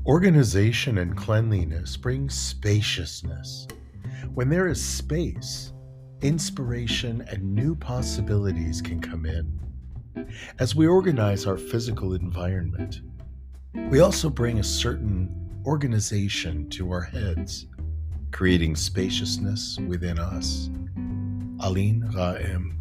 Organization and cleanliness bring spaciousness. When there is space, inspiration and new possibilities can come in. As we organize our physical environment, we also bring a certain organization to our heads, creating spaciousness within us. Aline Raem.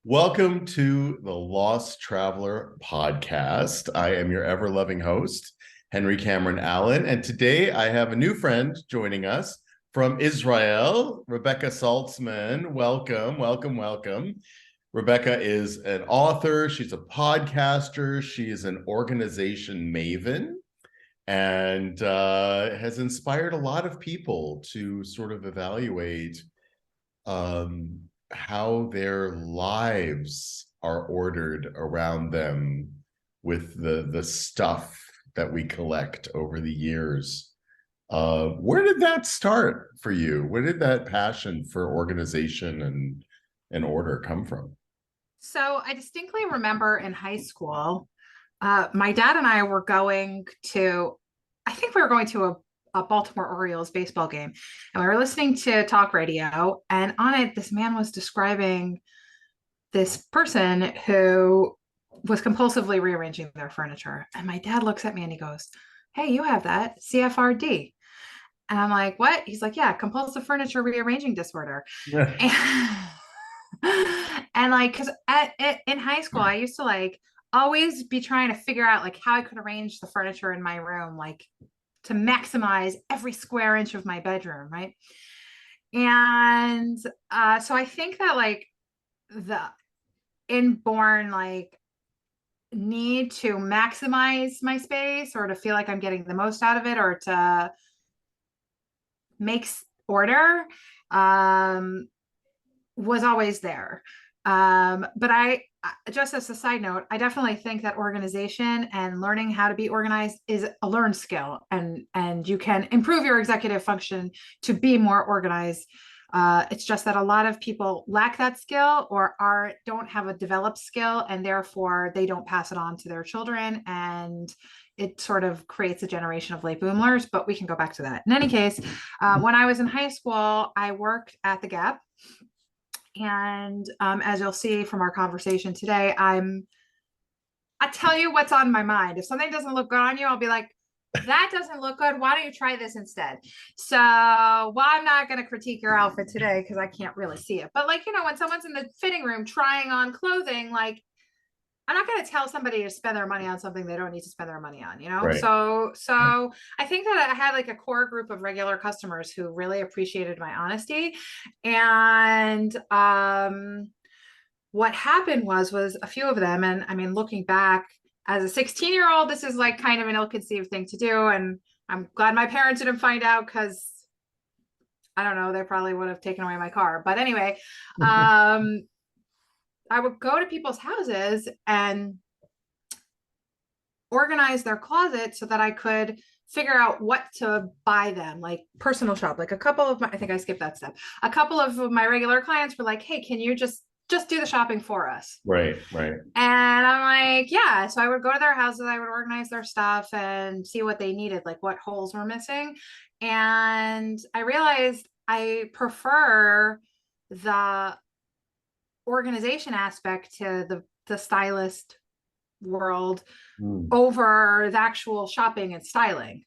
Welcome to the Lost Traveler podcast. I am your ever-loving host, Henry Cameron Allen, and today I have a new friend joining us from Israel, Rebekah Saltzman. Welcome, welcome, welcome. Rebekah is an author, she's a podcaster, she is an organization maven, and has inspired a lot of people to sort of evaluate how their lives are ordered around them with the stuff that we collect over the years. Where did that start for you? Where did that passion for organization and order come from? So I distinctly remember in high school, my dad and I were going to, I think we were going to a Baltimore Orioles baseball game, and we were listening to talk radio, and on it, this man was describing this person who was compulsively rearranging their furniture. And my dad looks at me and he goes, "Hey, you have that CFRD." And I'm like, "What?" He's like, "Yeah, compulsive furniture rearranging disorder." And, and like, because in high school, I used to like always be trying to figure out like how I could arrange the furniture in my room, like to maximize every square inch of my bedroom, right? And so I think that like the inborn like need to maximize my space or to feel like I'm getting the most out of it or to make order was always there. But I just as a side note, I definitely think that organization and learning how to be organized is a learned skill, and you can improve your executive function to be more organized. It's just that a lot of people lack that skill or don't have a developed skill, and therefore they don't pass it on to their children, and it sort of creates a generation of late boomers. But we can go back to that. In any case, when I was in high school, I worked at the Gap. And as you'll see from our conversation today, I tell you what's on my mind. If something doesn't look good on you, I'll be like, that doesn't look good. Why don't you try this instead? So, well, I'm not going to critique your outfit today because I can't really see it. But like, when someone's in the fitting room trying on clothing, like, I'm not going to tell somebody to spend their money on something they don't need to spend their money on, Right. So I think that I had like a core group of regular customers who really appreciated my honesty. And what happened was a few of them, and I mean, looking back as a 16-year-old, this is like kind of an ill-conceived thing to do. And I'm glad my parents didn't find out because I don't know, they probably would have taken away my car. But anyway, I would go to people's houses and organize their closet so that I could figure out what to buy them, like personal shop. Like I think I skipped that step. A couple of my regular clients were like, "Hey, can you just do the shopping for us?" Right. And I'm like, yeah. So I would go to their houses, I would organize their stuff and see what they needed, like what holes were missing. And I realized I prefer the organization aspect to the stylist world over the actual shopping and styling.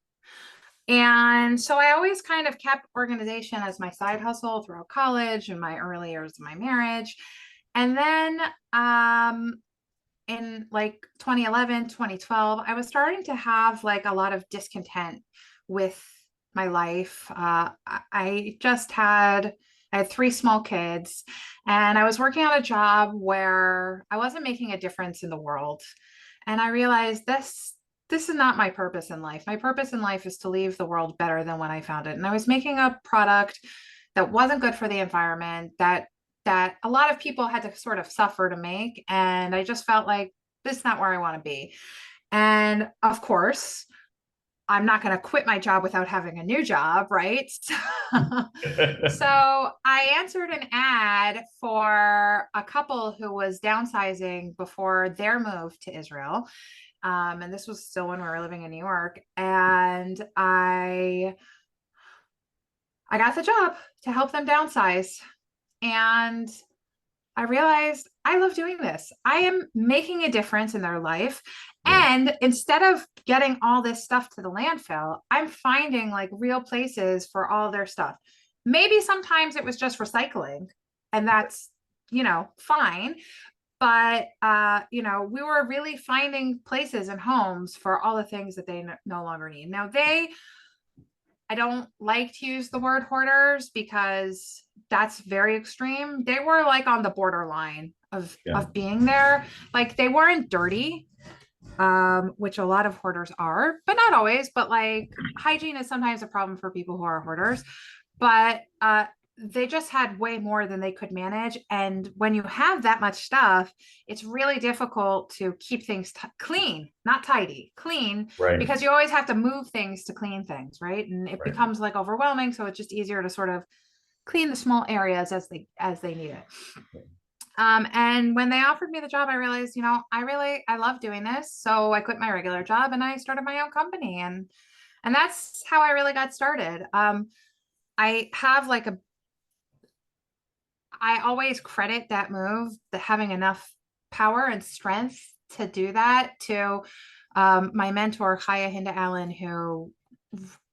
And so I always kind of kept organization as my side hustle throughout college and my early years of my marriage. And then in like 2011, 2012, I was starting to have like a lot of discontent with my life. I had 3 small kids, and I was working at a job where I wasn't making a difference in the world. And I realized this is not my purpose in life. My purpose in life is to leave the world better than when I found it. And I was making a product that wasn't good for the environment, that a lot of people had to sort of suffer to make. And I just felt like this is not where I want to be. And of course, I'm not going to quit my job without having a new job, right? So I answered an ad for a couple who was downsizing before their move to Israel. And this was still when we were living in New York. And I got the job to help them downsize. And I realized I love doing this. I am making a difference in their life. Yeah. And instead of getting all this stuff to the landfill, I'm finding like real places for all their stuff. Maybe sometimes it was just recycling, and that's, fine. But, we were really finding places and homes for all the things that they no longer need. Now, I don't like to use the word hoarders because that's very extreme. They were like on the borderline of being there. Like they weren't dirty, which a lot of hoarders are, but not always. But like hygiene is sometimes a problem for people who are hoarders. But they just had way more than they could manage. And when you have that much stuff, it's really difficult to keep things clean, not tidy, clean, Right. because you always have to move things to clean things, right? And it Right. becomes like overwhelming. So it's just easier to sort of clean the small areas as they need it. And when they offered me the job, I realized, I love doing this. So I quit my regular job and I started my own company. And that's how I really got started. I have like I always credit that move, that having enough power and strength to do that, to my mentor, Chaya Hinda Allen, who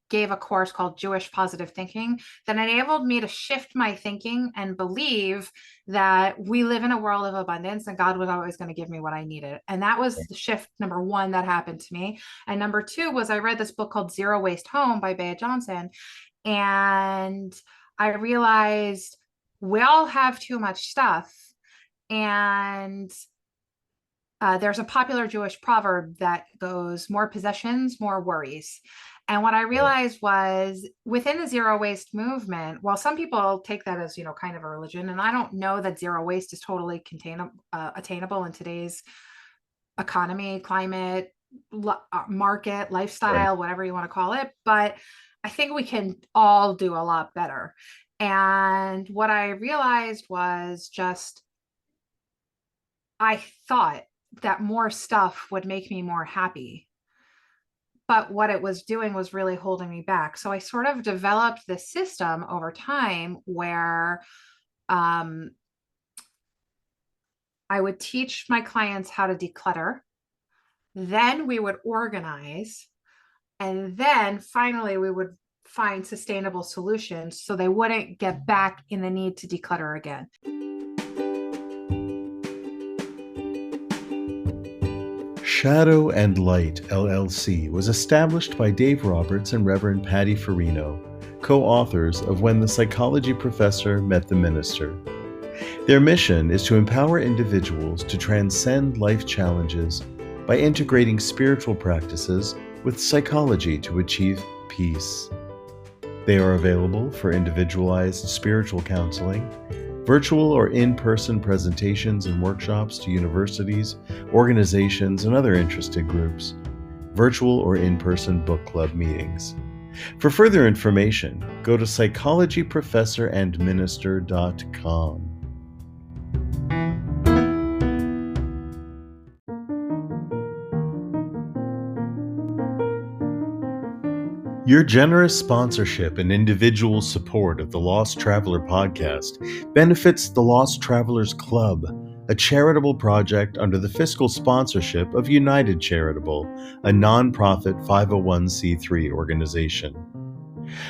gave a course called Jewish Positive Thinking that enabled me to shift my thinking and believe that we live in a world of abundance and God was always going to give me what I needed. And that was the shift number one that happened to me. And number two was I read this book called Zero Waste Home by Bea Johnson. And I realized we all have too much stuff. And there's a popular Jewish proverb that goes, more possessions, more worries. And what I realized was within the zero waste movement, while some people take that as, kind of a religion, and I don't know that zero waste is totally attainable in today's economy, climate, market, lifestyle, whatever you want to call it. But I think we can all do a lot better. And what I realized was just, I thought that more stuff would make me more happy. But what it was doing was really holding me back. So I sort of developed this system over time where I would teach my clients how to declutter. Then we would organize. And then finally, we would find sustainable solutions so they wouldn't get back in the need to declutter again. Shadow and Light LLC was established by Dave Roberts and Reverend Patty Farino, co-authors of When the Psychology Professor Met the Minister. Their mission is to empower individuals to transcend life challenges by integrating spiritual practices with psychology to achieve peace. They are available for individualized spiritual counseling, virtual or in-person presentations and workshops to universities, organizations, and other interested groups, virtual or in-person book club meetings. For further information, go to psychologyprofessorandminister.com. Your generous sponsorship and individual support of the Lost Traveler podcast benefits the Lost Travelers Club, a charitable project under the fiscal sponsorship of United Charitable, a nonprofit 501c3 organization.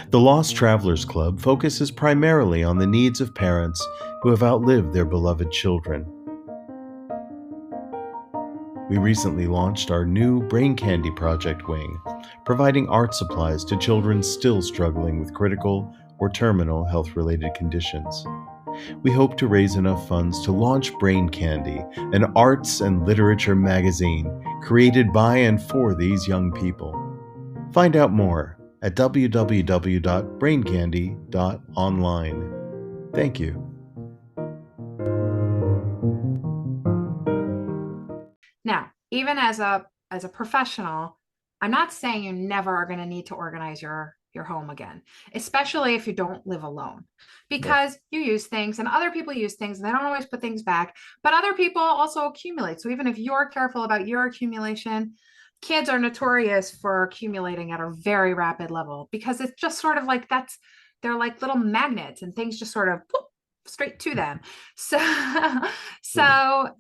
The Lost Travelers Club focuses primarily on the needs of parents who have outlived their beloved children. We recently launched our new Brain Candy Project wing, providing art supplies to children still struggling with critical or terminal health-related conditions. We hope to raise enough funds to launch Brain Candy, an arts and literature magazine created by and for these young people. Find out more at www.braincandy.online. Thank you. Now, even as a professional, I'm not saying you never are going to need to organize your home again, especially if you don't live alone, Right. because you use things and other people use things and they don't always put things back, but other people also accumulate. So even if you're careful about your accumulation, kids are notorious for accumulating at a very rapid level because it's just sort of like they're like little magnets and things just sort of poof, straight to them. So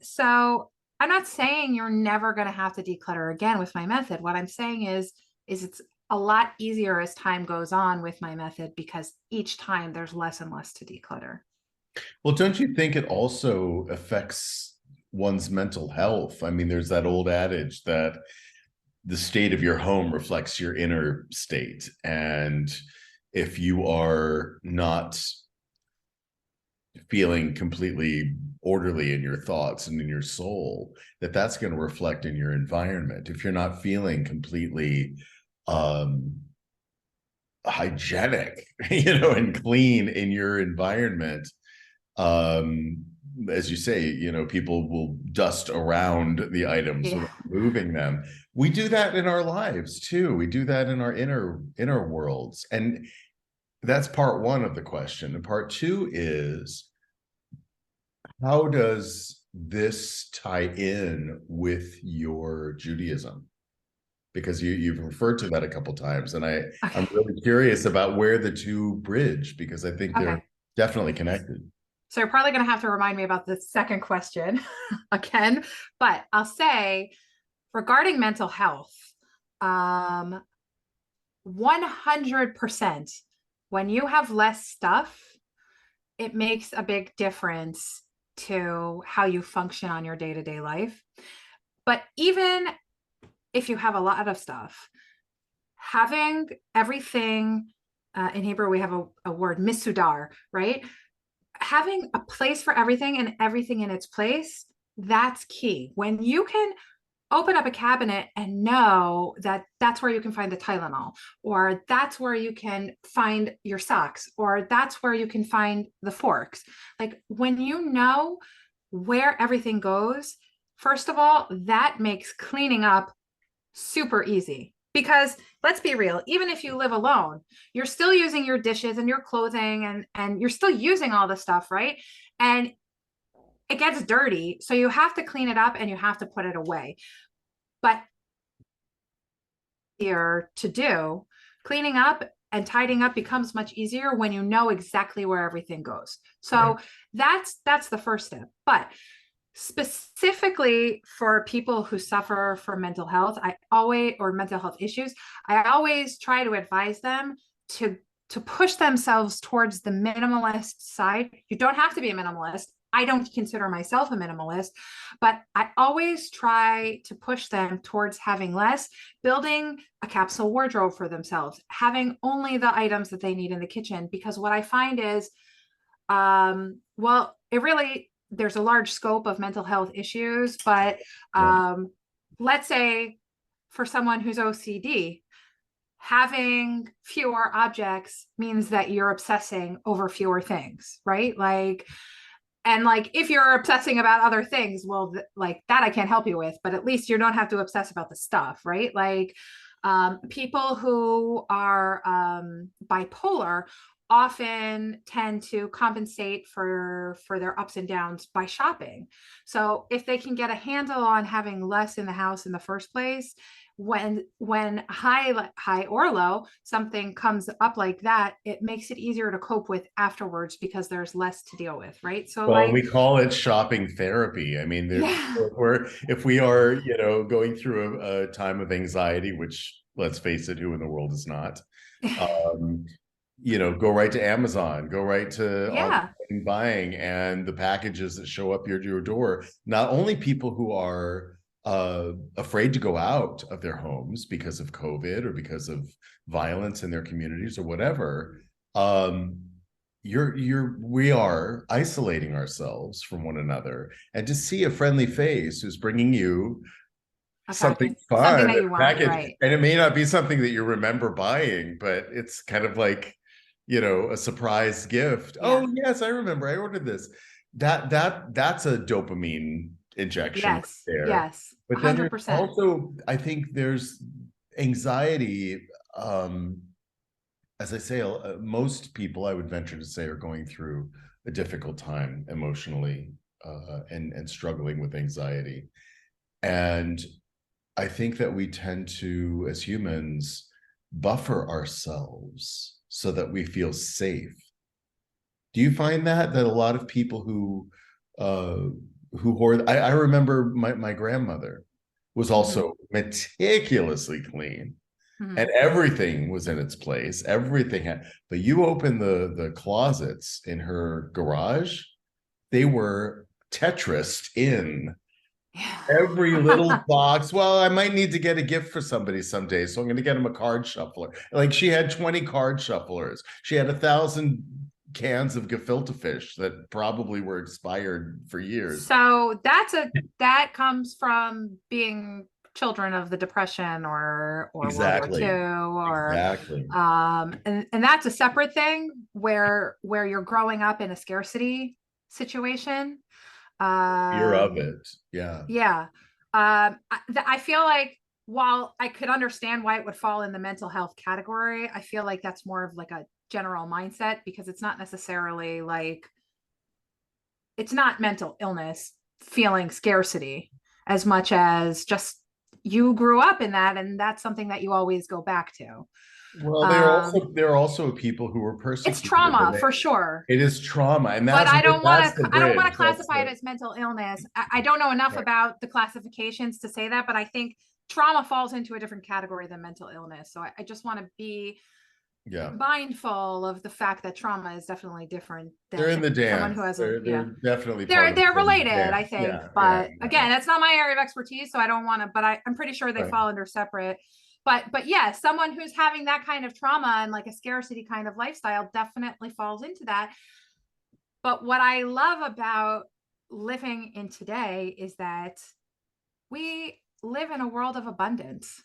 so I'm not saying you're never going to have to declutter again with my method. What I'm saying is it's a lot easier as time goes on with my method because each time there's less and less to declutter. Well, don't you think it also affects one's mental health? I mean, there's that old adage that the state of your home reflects your inner state. And if you are not feeling completely orderly in your thoughts and in your soul, that's going to reflect in your environment. If you're not feeling completely hygienic, and clean in your environment, as you say, people will dust around the items Yeah. without moving them. We do that in our lives too. We do that in our inner worlds. And that's part one of the question. And part two is, how does this tie in with your Judaism? Because you've referred to that a couple times, and I'm Okay. really curious about where the two bridge, because I think they're Okay. definitely connected. So you're probably going to have to remind me about the second question again, but I'll say regarding mental health, 100% when you have less stuff, it makes a big difference to how you function on your day-to-day life. But even if you have a lot of stuff, having everything, in Hebrew, we have a word, misudar, right? Having a place for everything and everything in its place, that's key. When you can open up a cabinet and know that that's where you can find the Tylenol, or that's where you can find your socks, or that's where you can find the forks. Like when you know where everything goes, first of all, that makes cleaning up super easy. Because let's be real, even if you live alone, you're still using your dishes and your clothing and you're still using all the stuff, right? And it gets dirty. So you have to clean it up and you have to put it away. But here to do, cleaning up and tidying up becomes much easier when you know exactly where everything goes. So Right. that's the first step. But specifically for people who suffer from mental health, or mental health issues, I always try to advise them to push themselves towards the minimalist side. You don't have to be a minimalist. I don't consider myself a minimalist, but I always try to push them towards having less, building a capsule wardrobe for themselves, having only the items that they need in the kitchen. Because what I find is, it really, there's a large scope of mental health issues, but Yeah. let's say for someone who's OCD, having fewer objects means that you're obsessing over fewer things, right? And if you're obsessing about other things, well, like that I can't help you with, but at least you don't have to obsess about the stuff, right? People who are bipolar often tend to compensate for their ups and downs by shopping. So if they can get a handle on having less in the house in the first place, when high or low something comes up like that, it makes it easier to cope with afterwards because there's less to deal with, right? So Well, we call it shopping therapy. I mean, yeah. if we are, going through a time of anxiety, which let's face it, who in the world is not? Um, go right to Amazon, go right to Yeah. online buying, and the packages that show up your door. Not only people who are afraid to go out of their homes because of COVID or because of violence in their communities or whatever. We are isolating ourselves from one another, and to see a friendly face who's bringing you A something package, something fun, that a you want, package, right? and it may not be something that you remember buying, but it's kind of like, a surprise gift. Yeah. Oh yes, I remember, I ordered this. That's a dopamine injection right Yes. there. Yes. But then there's 100%. also, I think there's anxiety, as I say, most people, I would venture to say, are going through a difficult time emotionally, and struggling with anxiety. And I think that we tend to, as humans, buffer ourselves so that we feel safe. Do you find that a lot of people who hoard? I remember my grandmother was also meticulously clean, and everything was in its place. Everything had, but you open the closets in her garage, they were Tetrised in. Every little box. Well, I might need to get a gift for somebody someday, so I'm going to get him a card shuffler. Like, she had 20 card shufflers. She had 1,000 cans of gefilte fish that probably were expired for years. So that comes from being children of the Depression or Exactly. World War II, or exactly. And that's a separate thing where you're growing up in a scarcity situation. Fear of it. Yeah. I feel like, while I could understand why it would fall in the mental health category, I feel like that's more of like a general mindset, because it's not necessarily like, it's not mental illness feeling scarcity as much as just you grew up in that, and that's something that you always go back to. Well, there are also people who were persecuted. It's trauma for sure. It is trauma, and that's, but I don't want to classify it as mental illness. I don't know enough about the classifications to say that, but I think trauma falls into a different category than mental illness. So I just want to be mindful of the fact that trauma is definitely different than they're in the dance. Someone who has they're definitely they're related, I think. But again, that's not my area of expertise, so I don't want to, but I'm pretty sure they fall under separate. But yeah, someone who's having that kind of trauma and like a scarcity kind of lifestyle definitely falls into that. But what I love about living in today is that we live in a world of abundance.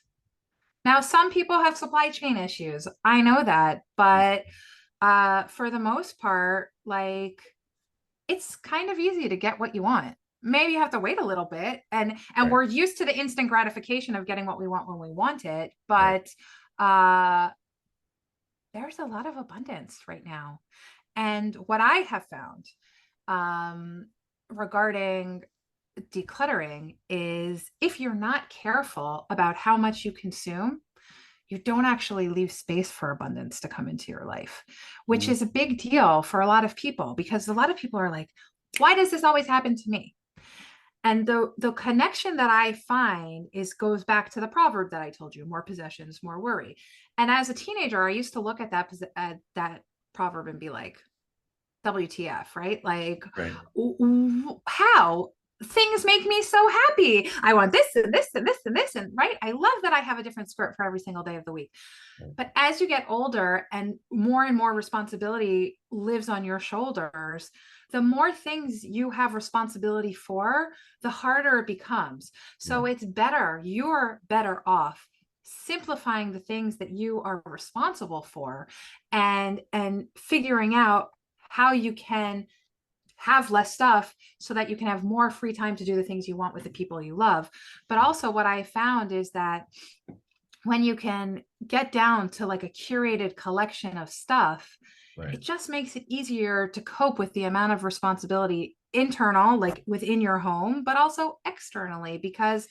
Now, some people have supply chain issues. I know that, but for the most part, like, it's kind of easy to get what you want. Maybe you have to wait a little bit, and we're used to the instant gratification of getting what we want when we want it. But there's a lot of abundance right now. And what I have found regarding decluttering is, if you're not careful about how much you consume, you don't actually leave space for abundance to come into your life, which is a big deal for a lot of people, because a lot of people are like, why does this always happen to me? And the connection that I find goes back to the proverb that I told you: more possessions, more worry. And as a teenager, I used to look at that proverb and be like, WTF, right? Like, how? Things make me so happy. I want this and this and this and this, and right. I love that I have a different skirt for every single day of the week. But as you get older and more responsibility lives on your shoulders, the more things you have responsibility for, the harder it becomes. So it's better. You're better off simplifying the things that you are responsible for, and figuring out how you can have less stuff so that you can have more free time to do the things you want with the people you love. But also, what I found is that when you can get down to like a curated collection of stuff, it just makes it easier to cope with the amount of responsibility internal, like within your home, but also externally, because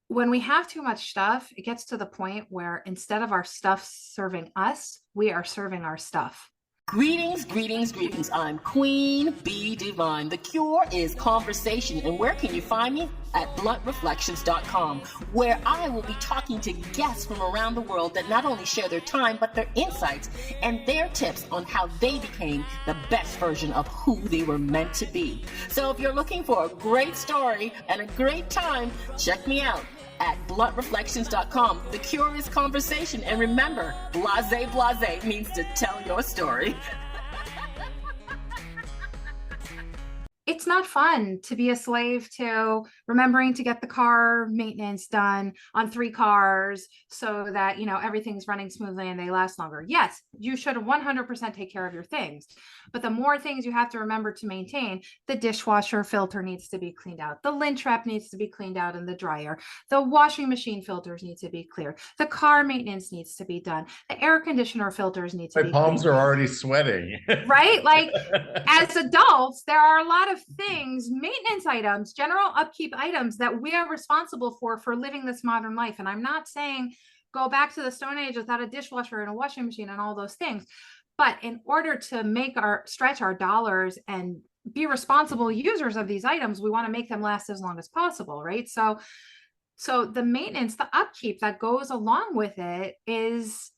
when we have too much stuff, it gets to the point where instead of our stuff serving us, we are serving our stuff. Greetings, greetings, greetings. I'm Queen Bee Divine. The cure is conversation. And where can you find me? At bluntreflections.com, where I will be talking to guests from around the world that not only share their time, but their insights and their tips on how they became the best version of who they were meant to be. So if you're looking for a great story and a great time, check me out at bluntreflections.com. The cure is conversation. And remember, blase means to tell your story. it's not fun to be a slave to remembering to get the car maintenance done on 3 cars so that, everything's running smoothly and they last longer. Yes, you should 100% take care of your things. But the more things you have to remember to maintain, the dishwasher filter needs to be cleaned out. The lint trap needs to be cleaned out in the dryer. The washing machine filters need to be clear. The car maintenance needs to be done. The air conditioner filters need to My be palms cleaned. are already sweating. Right? Like, as adults, there are a lot of things, maintenance items, general upkeep items that we are responsible for living this modern life. And I'm not saying go back to the Stone Age without a dishwasher and a washing machine and all those things. But in order to stretch our dollars and be responsible users of these items, we want to make them last as long as possible, right? So the maintenance, the upkeep that goes along with it is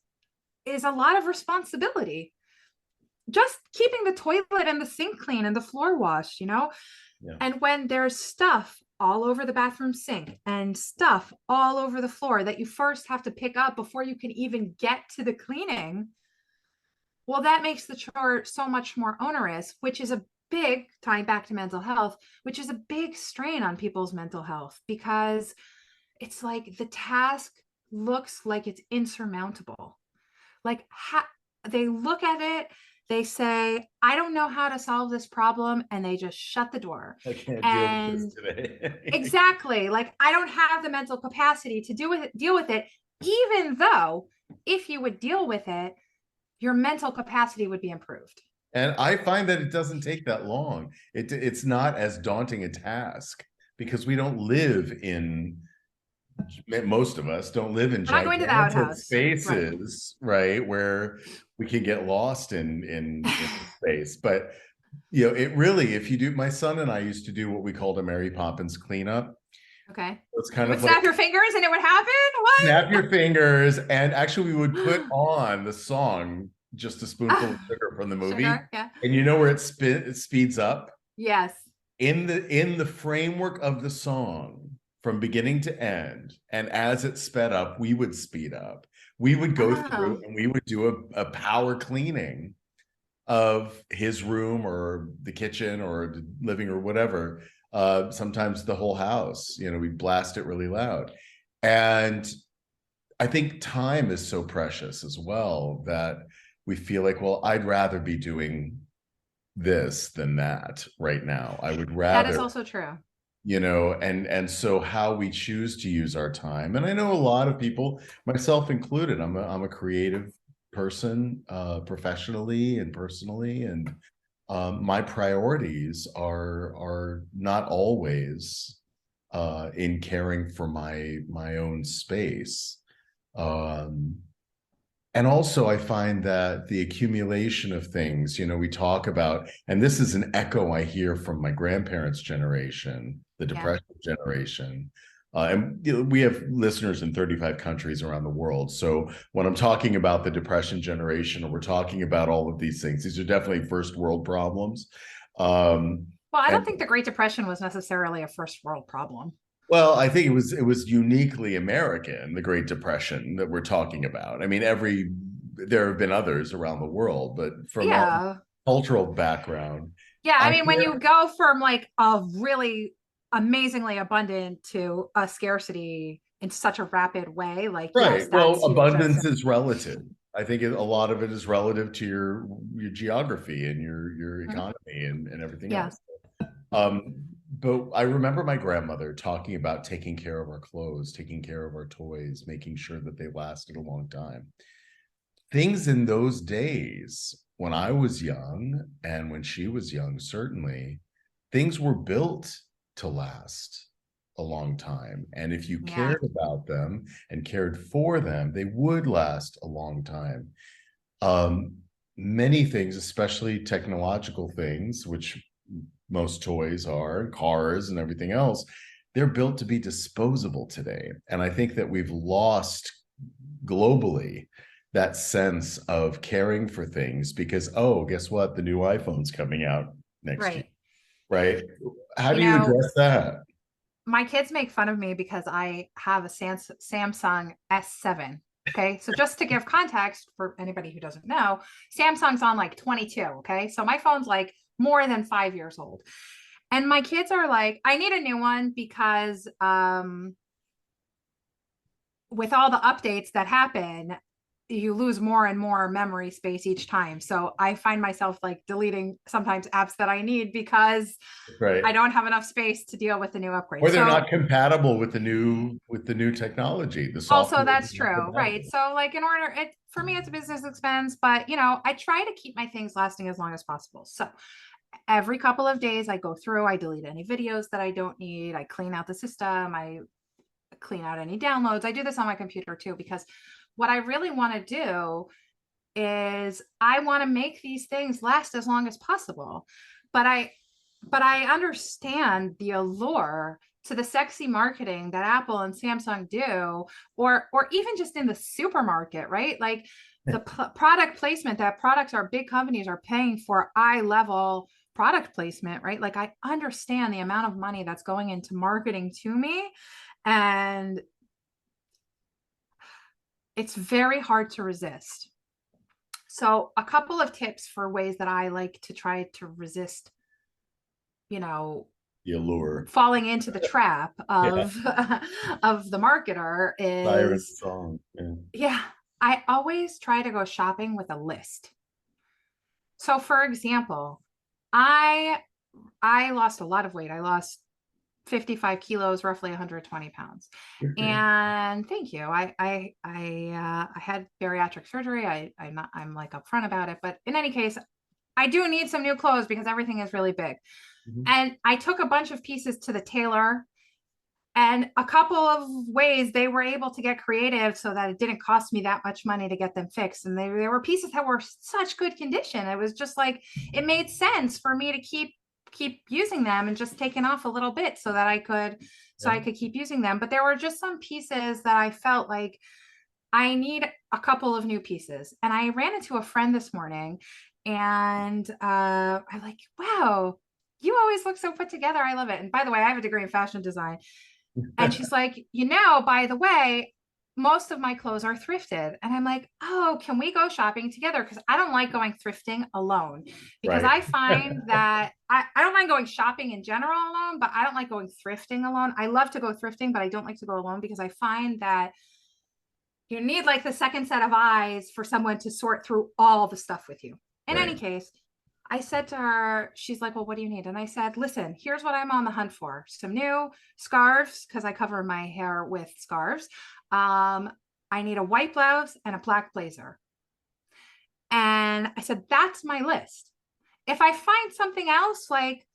a lot of responsibility. Just keeping the toilet and the sink clean and the floor washed, Yeah. And when there's stuff all over the bathroom sink and stuff all over the floor that you first have to pick up before you can even get to the cleaning, well, that makes the chore so much more onerous, which is tying back to mental health, which is a big strain on people's mental health, because it's like the task looks like it's insurmountable. Like, they look at it, they say, I don't know how to solve this problem, and they just shut the door. I can't deal with this today. Exactly. Like, I don't have the mental capacity to deal with it, even though if you would deal with it, your mental capacity would be improved. And I find that it doesn't take that long. It's not as daunting a task because we don't live in, most of us don't live in gigantic spaces, right? Where we can get lost in space. But, it really, if you do, my son and I used to do what we called a Mary Poppins cleanup. Okay. It's kind of snap your fingers and it would happen? What? Snap your fingers. And actually we would put on the song, Just a Spoonful of Sugar from the movie. Sugar, yeah. And where it speeds up? Yes. In the framework of the song, from beginning to end, and as it sped up, we would speed up. We would go through and we would do a power cleaning of his room or the kitchen or the living or whatever. Sometimes the whole house, we'd blast it really loud. And I think time is so precious as well that we feel like, well, I'd rather be doing this than that right now. I would rather. That is also true. And so how we choose to use our time. And I know a lot of people, myself included, I'm a creative person, professionally and personally. And my priorities are not always in caring for my own space. And also I find that the accumulation of things, we talk about, and this is an echo I hear from my grandparents' generation, the Depression generation. And we have listeners in 35 countries around the world. So when I'm talking about the Depression generation, or we're talking about all of these things, these are definitely first world problems. Well, I don't think the Great Depression was necessarily a first world problem. Well, I think it was uniquely American, the Great Depression that we're talking about. I mean, there have been others around the world, but from a cultural background. Yeah, I mean, when you go from like a really amazingly abundant to a scarcity in such a rapid way, like right. Yes, well, abundance is relative. I think a lot of it is relative to your geography and your economy and everything else. But I remember my grandmother talking about taking care of our clothes, taking care of our toys, making sure that they lasted a long time. Things in those days, when I was young and when she was young, certainly, things were built to last a long time. And if you cared about them and cared for them, they would last a long time. Many things, especially technological things, which most toys are, cars and everything else, they're built to be disposable today. And I think that we've lost globally that sense of caring for things because, guess what? The new iPhone's coming out next year. Right? How do you address that? My kids make fun of me because I have a Samsung S7. Okay. So just to give context for anybody who doesn't know, Samsung's on like 22. Okay. So my phone's like more than 5 years old. And my kids are like, I need a new one because with all the updates that happen, you lose more and more memory space each time. So I find myself like deleting sometimes apps that I need because Right. I don't have enough space to deal with the new upgrade. Or they're not compatible with the new technology. The software Also, that's is not true, right? compatible. So like in order, it for me, it's a business expense, but I try to keep my things lasting as long as possible. So every couple of days I go through, I delete any videos that I don't need, I clean out the system, I clean out any downloads. I do this on my computer too, because what I really want to do is I want to make these things last as long as possible. But I understand the allure to the sexy marketing that Apple and Samsung do, or even just in the supermarket, right? Like the product placement that products are big companies are paying for eye level product placement, right? Like I understand the amount of money that's going into marketing to me, and it's very hard to resist. So a couple of tips for ways that I like to try to resist, The allure. falling into the trap of of the marketer Siren is, song. yeah, I always try to go shopping with a list. So for example, I lost a lot of weight. I lost 55 kilos, roughly 120 pounds. And thank you. I had bariatric surgery. I'm like upfront about it, but in any case, I do need some new clothes because everything is really big. And I took a bunch of pieces to the tailor, and a couple of ways they were able to get creative so that it didn't cost me that much money to get them fixed. And they were pieces that were such good condition. It was just like, it made sense for me to keep using them and just taking off a little bit so that I could keep using them. But there were just some pieces that I felt like I need a couple of new pieces. And I ran into a friend this morning, and I'm like, wow, you always look so put together. I love it. And by the way, I have a degree in fashion design. And she's like, by the way, most of my clothes are thrifted. And I'm like, oh, can we go shopping together? Because I don't like going thrifting alone, because Right. I find that I don't mind going shopping in general alone, but I don't like going thrifting alone. I love to go thrifting, but I don't like to go alone because I find that you need like the second set of eyes for someone to sort through all the stuff with you. In any case, I said to her, she's like, well, what do you need? And I said, listen, here's what I'm on the hunt for. Some new scarves, because I cover my hair with scarves. I need a white blouse and a black blazer. And I said, that's my list. If I find something else, like,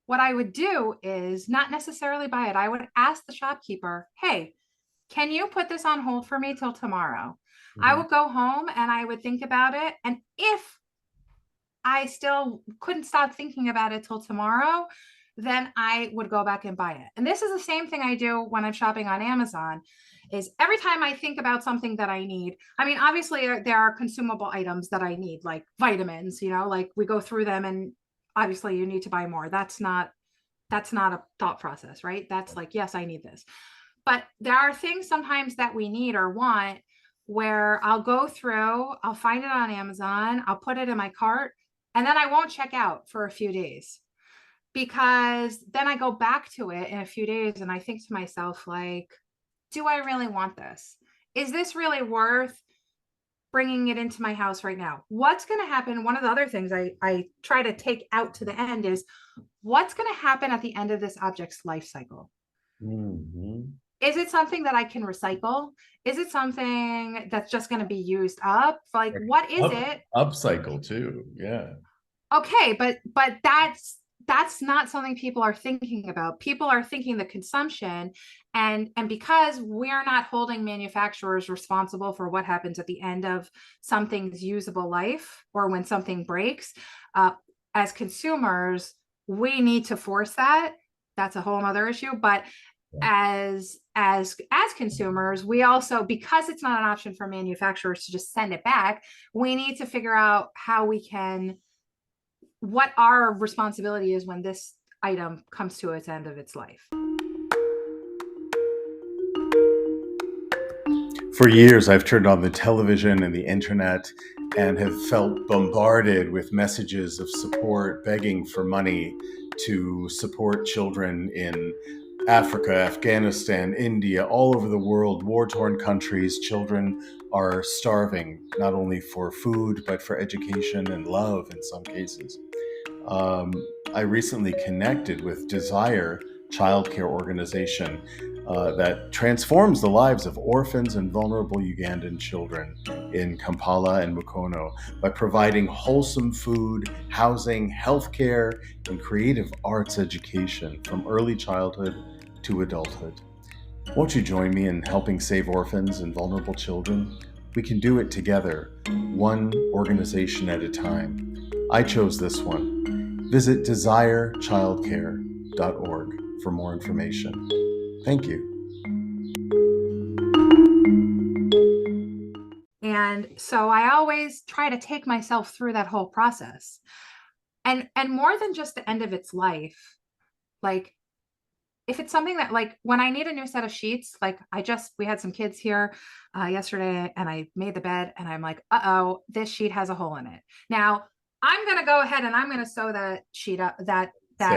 what I would do is not necessarily buy it. I would ask the shopkeeper, hey, can you put this on hold for me till tomorrow? I would go home and I would think about it. And if I still couldn't stop thinking about it till tomorrow, then I would go back and buy it. And this is the same thing I do when I'm shopping on Amazon. Is every time I think about something that I need, I mean, obviously there are consumable items that I need, like vitamins, like we go through them, and obviously you need to buy more. That's not a thought process, right? That's like, yes, I need this. But there are things sometimes that we need or want where I'll go through, I'll find it on Amazon, I'll put it in my cart, and then I won't check out for a few days, because then I go back to it in a few days and I think to myself, like, do I really want this? Is this really worth bringing it into my house right now? What's going to happen? One of the other things I try to take out to the end is, what's going to happen at the end of this object's life cycle? Is it something that I can recycle? Is it something that's just going to be used up? Like, what is it? Upcycle too. Yeah. Okay, but that's not something people are thinking about. People are thinking the consumption, and because we're not holding manufacturers responsible for what happens at the end of something's usable life or when something breaks, as consumers, we need to force that. That's a whole other issue. But as consumers, we also, because it's not an option for manufacturers to just send it back, we need to figure out how we can, what our responsibility is when this item comes to its end of its life. For years, I've turned on the television and the internet and have felt bombarded with messages of support, begging for money, to support children in Africa, Afghanistan, India, all over the world, war-torn countries. Children are starving, not only for food, but for education and love in some cases. I recently connected with Desire childcare organization that transforms the lives of orphans and vulnerable Ugandan children in Kampala and Mukono by providing wholesome food, housing, healthcare, and creative arts education from early childhood to adulthood. Won't you join me in helping save orphans and vulnerable children? We can do it together, one organization at a time. I chose this one. Visit desirechildcare.org for more information. Thank you. And so I always try to take myself through that whole process. And more than just the end of its life, like if it's something that, like, when I need a new set of sheets, like we had some kids here yesterday and I made the bed and I'm like, uh-oh, this sheet has a hole in it. Now I'm going to go ahead and I'm going to sew that sheet up, that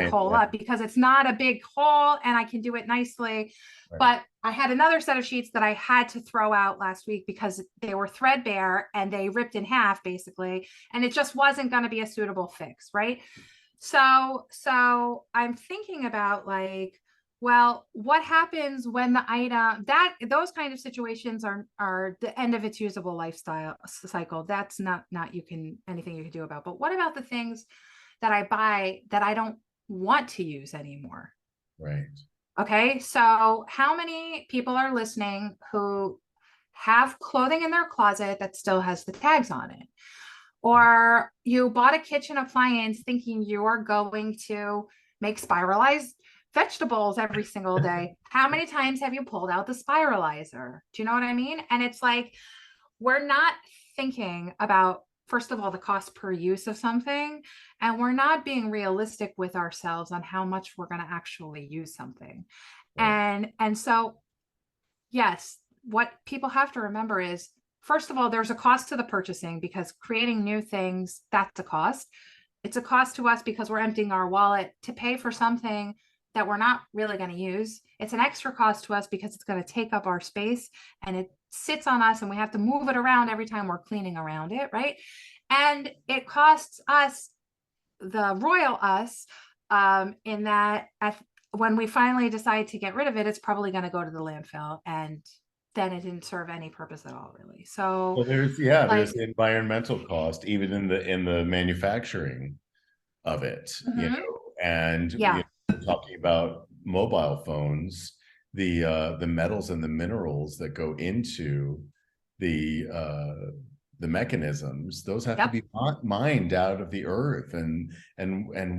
hole up, because it's not a big hole and I can do it nicely. Right. But I had another set of sheets that I had to throw out last week because they were threadbare and they ripped in half basically. And it just wasn't going to be a suitable fix. Right. So I'm thinking about, like, well, what happens when the item, those kind of situations are the end of its usable lifestyle cycle. That's not anything you can do about. But what about the things that I buy that I don't want to use anymore? Right. Okay. So how many people are listening who have clothing in their closet that still has the tags on it? Or you bought a kitchen appliance thinking you're going to make spiralized vegetables every single day. How many times have you pulled out the spiralizer? Do you know what I mean? And it's like, we're not thinking about, first of all, the cost per use of something, and we're not being realistic with ourselves on how much we're going to actually use something. Right. And so, yes, what people have to remember is, first of all, there's a cost to the purchasing, because creating new things, that's a cost. It's a cost to us because we're emptying our wallet to pay for something that we're not really going to use. It's an extra cost to us because it's going to take up our space and it sits on us and we have to move it around every time we're cleaning around it, right? And it costs us, the royal us, in that when we finally decide to get rid of it, it's probably going to go to the landfill, and then it didn't serve any purpose at all, really. So there's the environmental cost, even in the manufacturing of it, you know, and you know, talking about mobile phones, the metals and the minerals that go into the mechanisms, those have to be mined out of the earth, and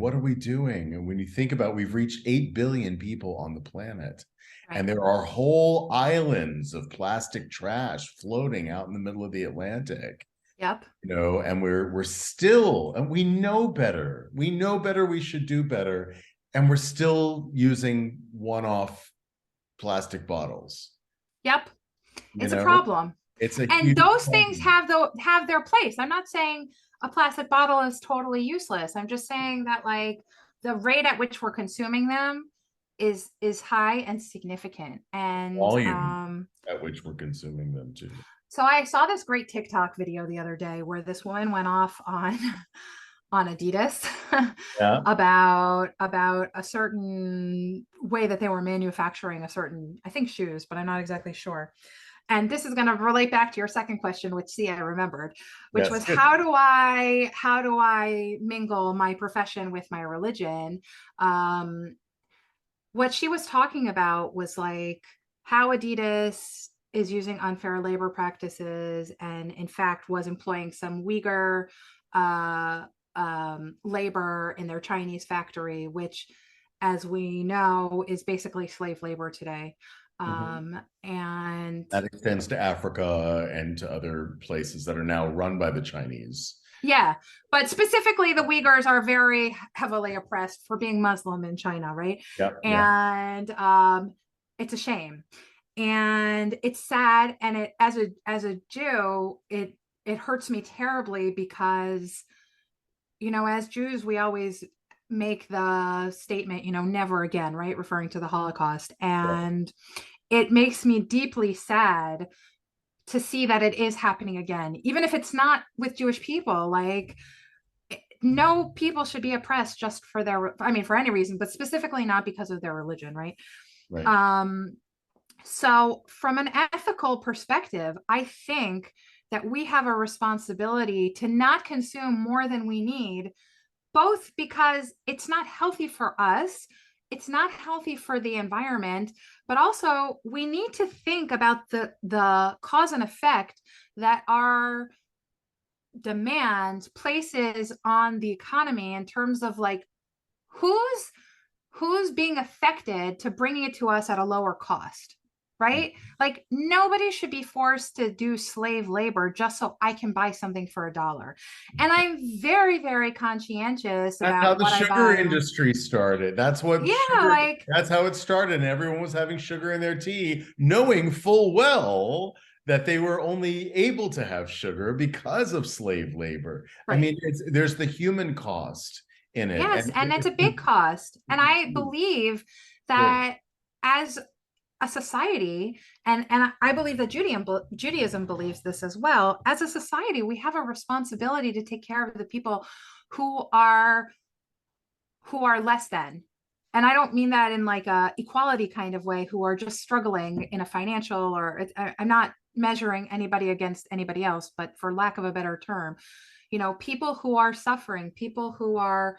what are we doing? And when you think about, we've reached 8 billion people on the planet, and there are whole islands of plastic trash floating out in the middle of the Atlantic. Yep. You know, and we're still, and we know better. We know better. We should do better. And we're still using one-off plastic bottles. Yep. It's a problem. And those things have their place. I'm not saying a plastic bottle is totally useless. I'm just saying that, like, the rate at which we're consuming them is high and significant. And volume at which we're consuming them too. So I saw this great TikTok video the other day where this woman went off on Adidas about a certain way that they were manufacturing a certain, I think, shoes, but I'm not exactly sure. And this is going to relate back to your second question, which, see, I remembered, which was, good. How do I mingle my profession with my religion? What she was talking about was, like, how Adidas is using unfair labor practices, and in fact was employing some Uyghur labor in their Chinese factory, which, as we know, is basically slave labor today. And that extends to Africa and to other places that are now run by the Chinese. Yeah, but specifically the Uyghurs are very heavily oppressed for being Muslim in China, right? Yep. And it's a shame. And it's sad, and it, as a Jew, it hurts me terribly, because, you know, as Jews, we always make the statement, never again, right? Referring to the Holocaust. And it makes me deeply sad to see that it is happening again, even if it's not with Jewish people. Like, no people should be oppressed just for for any reason, but specifically not because of their religion, right? Right. So from an ethical perspective, I think that we have a responsibility to not consume more than we need, both because it's not healthy for us, it's not healthy for the environment, but also we need to think about the cause and effect that our demand places on the economy, in terms of like who's being affected to bringing it to us at a lower cost, right? Like, nobody should be forced to do slave labor just so I can buy something for $1. And I'm very, very conscientious That's how about the what I sugar buy. industry started. That's what that's how it started. And everyone was having sugar in their tea, knowing full well that they were only able to have sugar because of slave labor. Right. I mean, there's the human cost in it. Yes, and it's a big cost. And I believe that as a society, and I believe that Judaism believes this as well, as a society, we have a responsibility to take care of the people who are less than. And I don't mean that in like a equality kind of way, who are just struggling in a financial, or I'm not measuring anybody against anybody else, but for lack of a better term, people who are suffering, people who are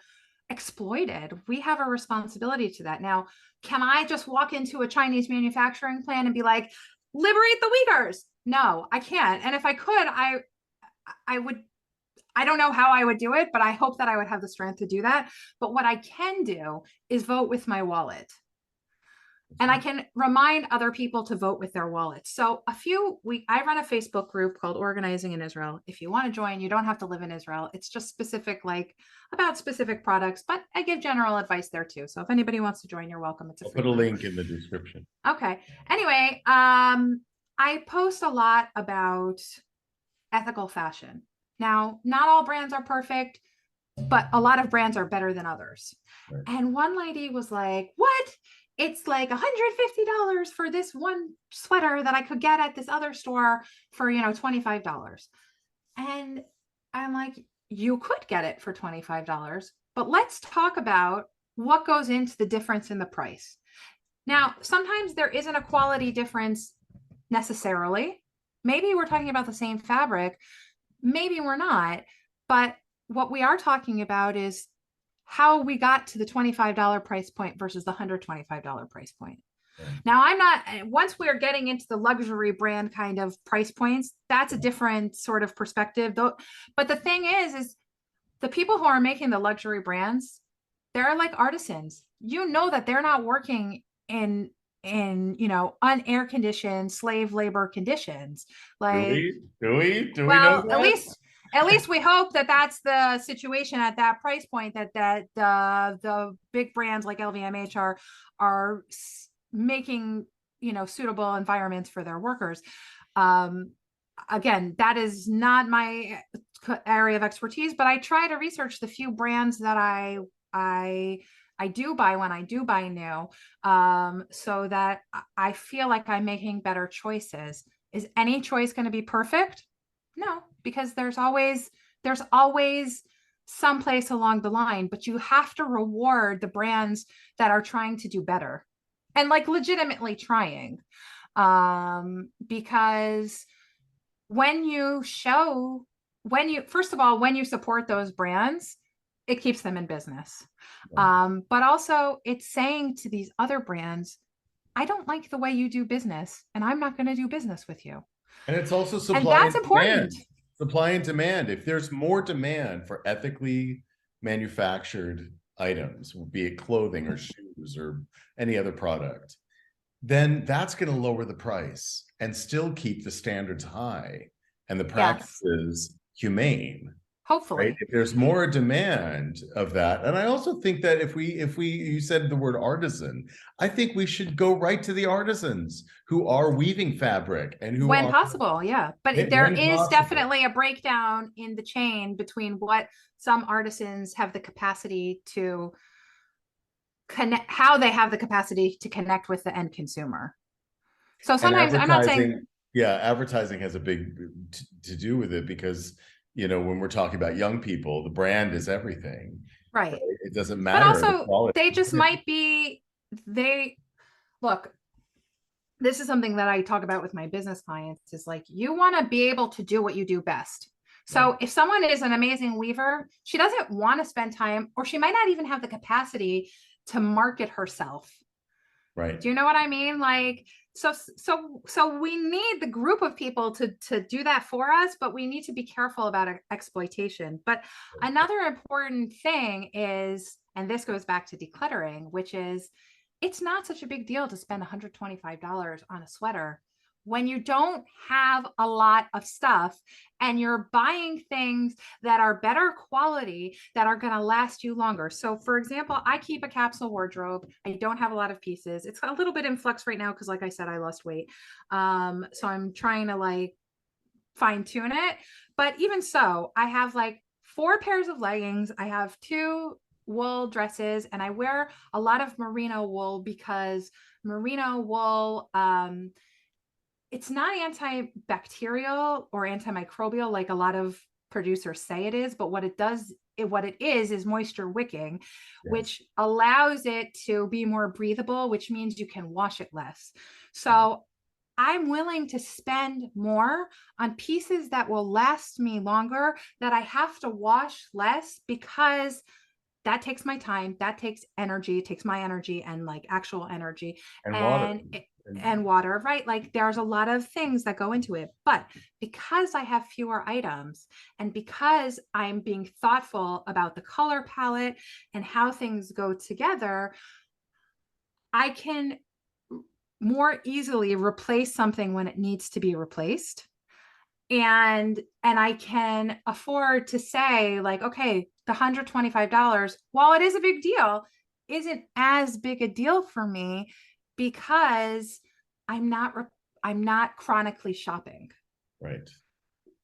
exploited, we have a responsibility to that. Now, can I just walk into a Chinese manufacturing plant and be like, liberate the Uyghurs? No, I can't. And if I could, I would. I don't know how I would do it, but I hope that I would have the strength to do that. But what I can do is vote with my wallet. And I can remind other people to vote with their wallets. So I run a Facebook group called Organizing in Israel. If you want to join, you don't have to live in Israel. It's just specific, like about specific products, but I give general advice there too. So if anybody wants to join, you're welcome. It's a free I'll put a group. link in the description. Okay. Anyway, I post a lot about ethical fashion. Now, not all brands are perfect, but a lot of brands are better than others. Right. And one lady was like, what? It's like $150 for this one sweater that I could get at this other store for, $25. And I'm like, you could get it for $25, but let's talk about what goes into the difference in the price. Now, sometimes there isn't a quality difference necessarily. Maybe we're talking about the same fabric, maybe we're not, but what we are talking about is how we got to the $25 price point versus the $125 price point. Right. Now, once we're getting into the luxury brand kind of price points, that's a different sort of perspective though. But the thing is the people who are making the luxury brands, they're like artisans. That they're not working in unair conditioned slave labor conditions. Like, do we know that? At least we hope that that's the situation at that price point, that the big brands like LVMH are making, suitable environments for their workers. Again, that is not my area of expertise, but I try to research the few brands that I do buy when I do buy new, so that I feel like I'm making better choices. Is any choice going to be perfect? No, because there's always some place along the line, but you have to reward the brands that are trying to do better and like legitimately trying. Because when you support those brands, it keeps them in business. Right. But also it's saying to these other brands, I don't like the way you do business and I'm not going to do business with you. And it's also supply and that's important. Supply and demand. If there's more demand for ethically manufactured items, be it clothing or shoes or any other product, then that's going to lower the price and still keep the standards high and the practices humane. Hopefully. Right? If there's more demand of that. And I also think that if we you said the word artisan, I think we should go right to the artisans who are weaving fabric and who When are possible, yeah. But there when is possible. definitely a breakdown in the chain between what some artisans have the capacity to connect, how they have the capacity to connect with the end consumer. So And sometimes I'm not saying, advertising has a big to do with it because, when we're talking about young people, the brand is everything. right. It doesn't But matter the also quality. they just might be, look, this is something that I talk about with my business clients is like, you want to be able to do what you do best. So Right. if someone is an amazing weaver, she doesn't want to spend time, or she might not even have the capacity to market herself. Right. Do you know what I mean? Like, so we need the group of people to do that for us, but we need to be careful about exploitation. But another important thing is, and this goes back to decluttering, which is, it's not such a big deal to spend $125 on a sweater when you don't have a lot of stuff and you're buying things that are better quality that are going to last you longer. So for example, I keep a capsule wardrobe. I don't have a lot of pieces. It's a little bit in flux right now because, like I said, I lost weight. So I'm trying to like fine tune it. But even so, I have like 4 pairs of leggings. I have 2 wool dresses, and I wear a lot of merino wool because merino wool, it's not antibacterial or antimicrobial like a lot of producers say it is, but what it is moisture wicking, Yes. which allows it to be more breathable, which means you can wash it less. So I'm willing to spend more on pieces that will last me longer, that I have to wash less, because that takes my time, that takes energy, it takes my energy and like actual energy And water. and water, right? Like there's a lot of things that go into it. But because I have fewer items and because I'm being thoughtful about the color palette and how things go together, I can more easily replace something when it needs to be replaced. And I can afford to say like, okay, the $125, while it is a big deal, isn't as big a deal for me because I'm not chronically shopping. Right.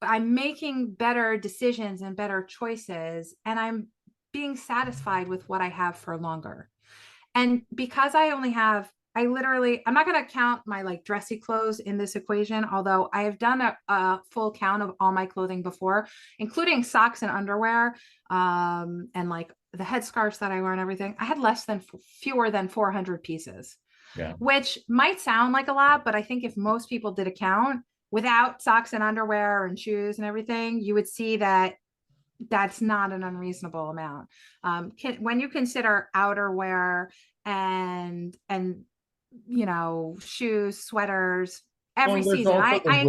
I'm making better decisions and better choices, and I'm being satisfied with what I have for longer. And because I'm not going to count my like dressy clothes in this equation, although I have done a full count of all my clothing before, including socks and underwear, and like the headscarves that I wear and everything. I had fewer than 400 pieces, Yeah. which might sound like a lot, but I think if most people did a count without socks and underwear and shoes and everything, you would see that that's not an unreasonable amount. When you consider outerwear and shoes, sweaters, every Well, there's season, also I included.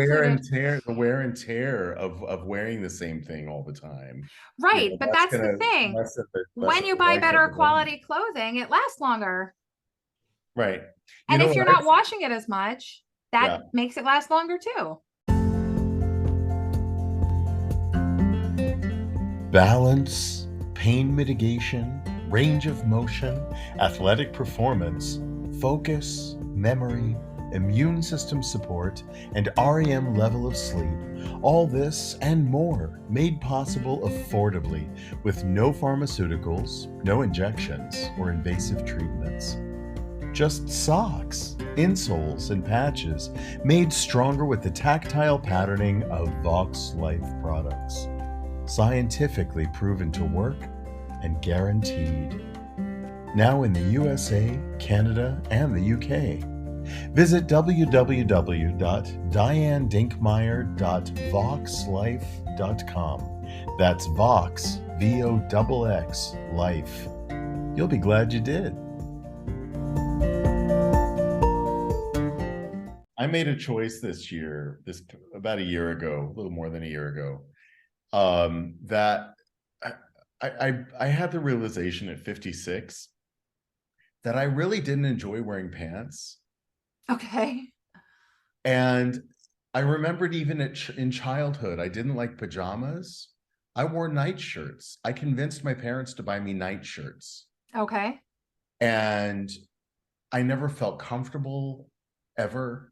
the wear and tear of wearing the same thing all the time. Right, but That's that's the gonna thing. lessen When you the buy life of better the garment. quality clothing, it lasts longer. Right. You And know if you're what? not washing it as much, that Yeah. makes it last longer too. Balance, pain mitigation, range of motion, athletic performance, focus, memory, immune system support, and REM level of sleep. All this and more made possible affordably with no pharmaceuticals, no injections, or invasive treatments. Just socks, insoles, and patches made stronger with the tactile patterning of Vox Life products. Scientifically proven to work and guaranteed. Now in the USA, Canada, and the UK. Visit www.dianedinkmeyer.voxlife.com. That's Vox, VOXX, Life. You'll be glad you did. I made a choice this about a year ago, a little more than a year ago, that I had the realization at 56 that I really didn't enjoy wearing pants. Okay. And I remembered even in childhood, I didn't like pajamas. I wore night shirts. I convinced my parents to buy me night shirts. Okay. And I never felt comfortable ever.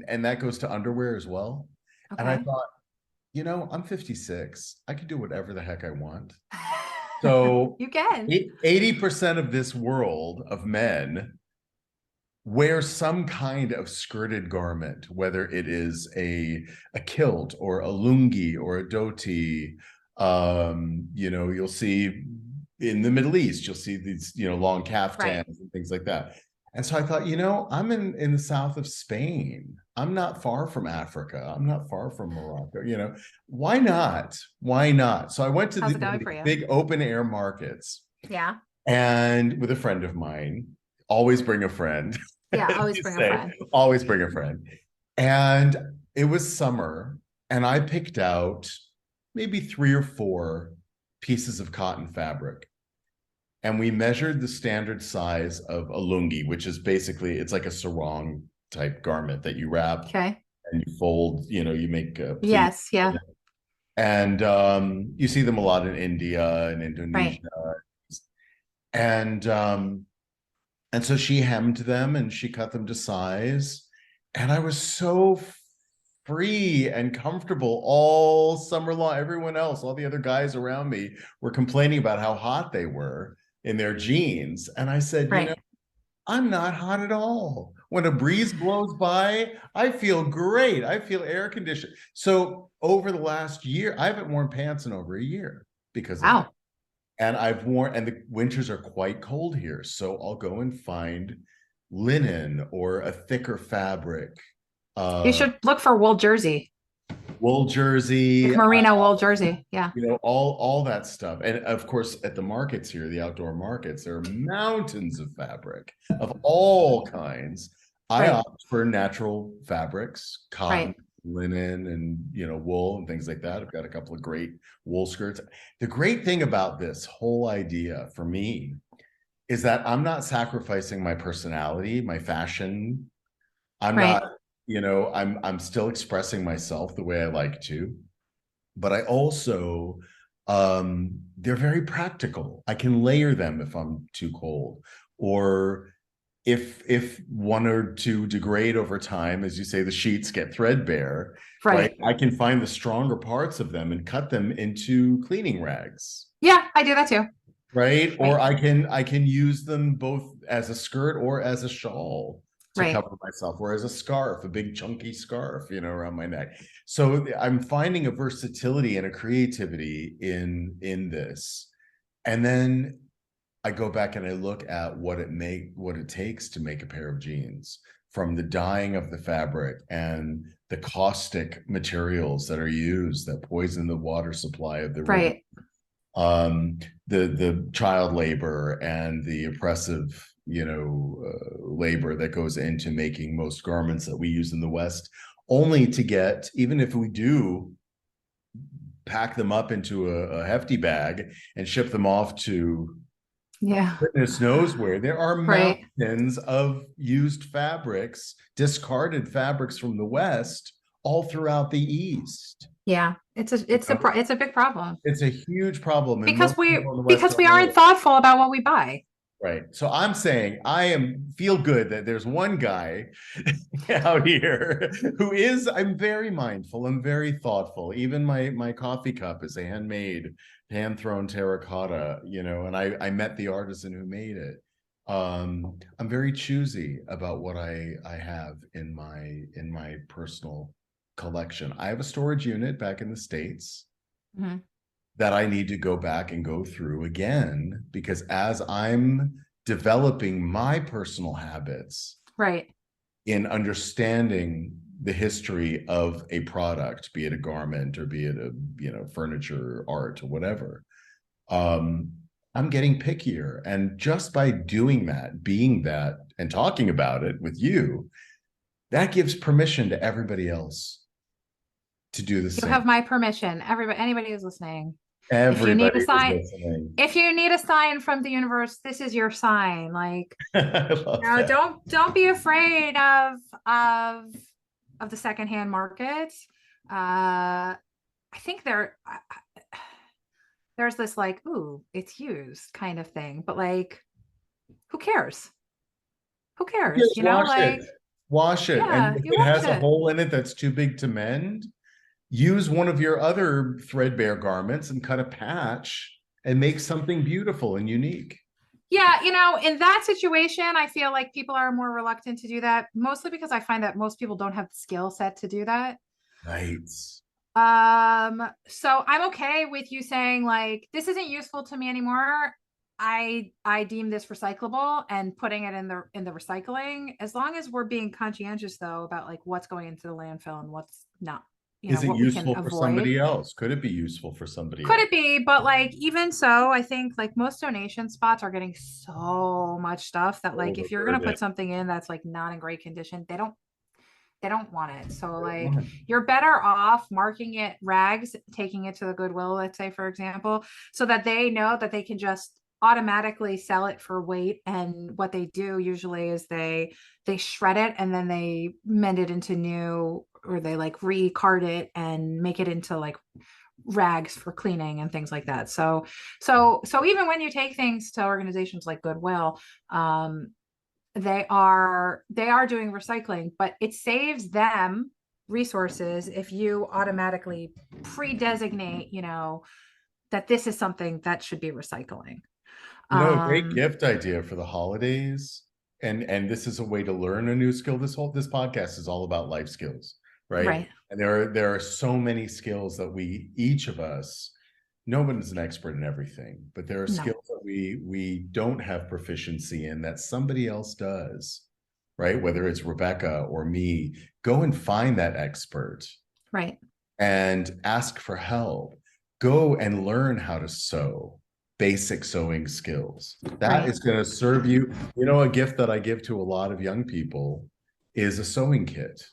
And that goes to underwear as well. Okay. And I thought, you know, I'm 56. I can do whatever the heck I want. So you can. 80% of this world of men wear some kind of skirted garment, whether it is a kilt or a lungi or a dhoti. You know, you'll see in the Middle East, you'll see these, you know, long caftans and things like that. And so I thought, you know, I'm in the south of Spain. I'm not far from Africa. I'm not far from Morocco. You know, why not? Why not? So I went to the big open air markets. Yeah. And with a friend of mine, always bring a friend. Yeah, always bring a friend. Always bring a friend. And it was summer, and I picked out maybe 3 or 4 pieces of cotton fabric. And we measured the standard size of a lungi, which is basically, it's like a sarong type garment that you wrap and you fold, you know, you make a pleat. Yes, yeah. And you see them a lot in India and Indonesia. And so she hemmed them and she cut them to size. And I was so free and comfortable all summer long. Everyone else, all the other guys around me were complaining about how hot they were in their jeans. And I said, you know, I'm not hot at all. When a breeze blows by, I feel great. I feel air conditioned. So over the last year, I haven't worn pants in over a year because of that. And and the winters are quite cold here. So I'll go and find linen or a thicker fabric. You should look for wool jersey. Wool jersey. Like merino wool jersey. Yeah. You know, all that stuff. And of course, at the markets here, the outdoor markets, there are mountains of fabric of all kinds. I opt for natural fabrics, cotton, linen, and, you know, wool and things like that. I've got a couple of great wool skirts. The great thing about this whole idea for me is that I'm not sacrificing my personality, my fashion. I'm not, you know, I'm still expressing myself the way I like to, but I also, they're very practical. I can layer them if I'm too cold, or if 1 or 2 degrade over time, as you say, the sheets get threadbare, right? I can find the stronger parts of them and cut them into cleaning rags. Yeah, I do that too. Right. Or I can use them both as a skirt or as a shawl to cover myself, or as a scarf, a big chunky scarf, you know, around my neck. So I'm finding a versatility and a creativity in this. And then I go back and I look at what it takes to make a pair of jeans, from the dyeing of the fabric and the caustic materials that are used that poison the water supply of the river. The child labor and the oppressive, you know, labor that goes into making most garments that we use in the West, only to get, even if we do pack them up into a hefty bag and ship them off to goodness knows where, there are mountains of used fabrics, discarded fabrics from the West all throughout the East. Yeah, it's a big problem. It's a huge problem because we aren't thoughtful about what we buy. Right. So I'm saying feel good that there's one guy out here who is, I'm very mindful, I'm very thoughtful. Even my coffee cup is a handmade, hand-thrown terracotta, you know, and I met the artisan who made it. I'm very choosy about what I have in my personal collection. I have a storage unit back in the States that I need to go back and go through again, because as I'm developing my personal habits in understanding the history of a product, be it a garment or be it a, you know, furniture, art, or whatever, I'm getting pickier. And just by doing that, being that, and talking about it with you, that gives permission to everybody else to do the same. You have my permission. Anybody who's listening. Everybody if you need a sign from the universe, this is your sign. Like, don't be afraid of the secondhand market. I think there's this like, ooh, it's used kind of thing, but like, who cares? Who cares? Just wash Like, it. Wash it. And yeah, if you it wash has a it. hole in it that's too big to mend, use one of your other threadbare garments and cut a patch and make something beautiful and unique. Yeah, in that situation, I feel like people are more reluctant to do that, mostly because I find that most people don't have the skill set to do that. Right. So I'm okay with you saying like, this isn't useful to me anymore. I deem this recyclable and putting it in the recycling, as long as we're being conscientious though about like what's going into the landfill and what's not, Is it what we can useful for avoid. somebody else? Could it be useful for somebody Could else? it be? But like, even so, I think like most donation spots are getting so much stuff that like, if you're going to Overburdened. put something in that's like not in great condition, they don't want it. So like, you're better off marking it rags, taking it to the Goodwill, let's say, for example, so that they know that they can just automatically sell it for weight. And what they do usually is they shred it and then they mend it into new, or they like recard it and make it into like rags for cleaning and things like that. So even when you take things to organizations like Goodwill, they are doing recycling, but it saves them resources if you automatically pre-designate, that this is something that should be recycling. A great gift idea for the holidays. And this is a way to learn a new skill. This podcast is all about life skills, right? Right. And there are so many skills that each of us, no one's an expert in everything, but there are skills that we don't have proficiency in that somebody else does, right? Whether it's Rebekah or me, go and find that expert. Right. And ask for help. Go and learn how to sew. Basic sewing skills. That is going to serve you. A gift that I give to a lot of young people is a sewing kit.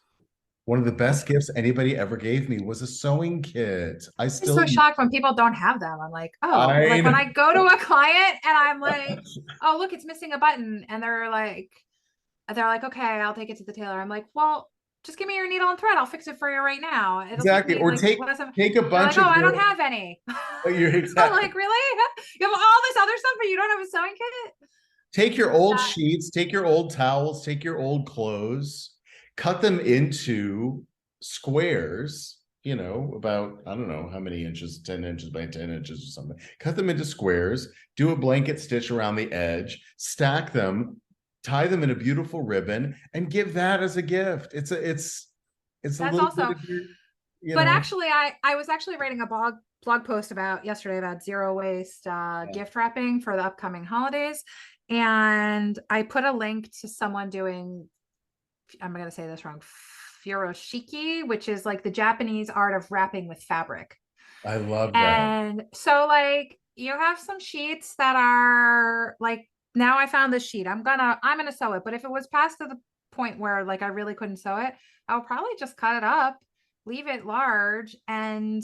One of the best gifts anybody ever gave me was a sewing kit. I'm so shocked when people don't have them. I'm like, oh, like when I go to a client and I'm like, oh, look, it's missing a button. And they're like, okay, I'll take it to the tailor. I'm like, well, just give me your needle and thread. I'll fix it for you right now. Exactly. Or take a bunch of. I don't have any. You're exactly. I'm like, really? You have all this other stuff, but you don't have a sewing kit? Take your old sheets, take your old towels, take your old clothes, cut them into squares, about, I don't know how many inches, 10 inches by 10 inches or something. Cut them into squares, do a blanket stitch around the edge, stack them, tie them in a beautiful ribbon, and give that as a gift. It's a little also, bit of your, but actually, I was actually writing a blog post yesterday about zero waste gift wrapping for the upcoming holidays. And I put a link to someone doing, I'm going to say this wrong, furoshiki, which is like the Japanese art of wrapping with fabric. I love that. And so like, you have some sheets that are like, now I found this sheet, I'm gonna sew it. But if it was past to the point where like I really couldn't sew it, I'll probably just cut it up, leave it large, and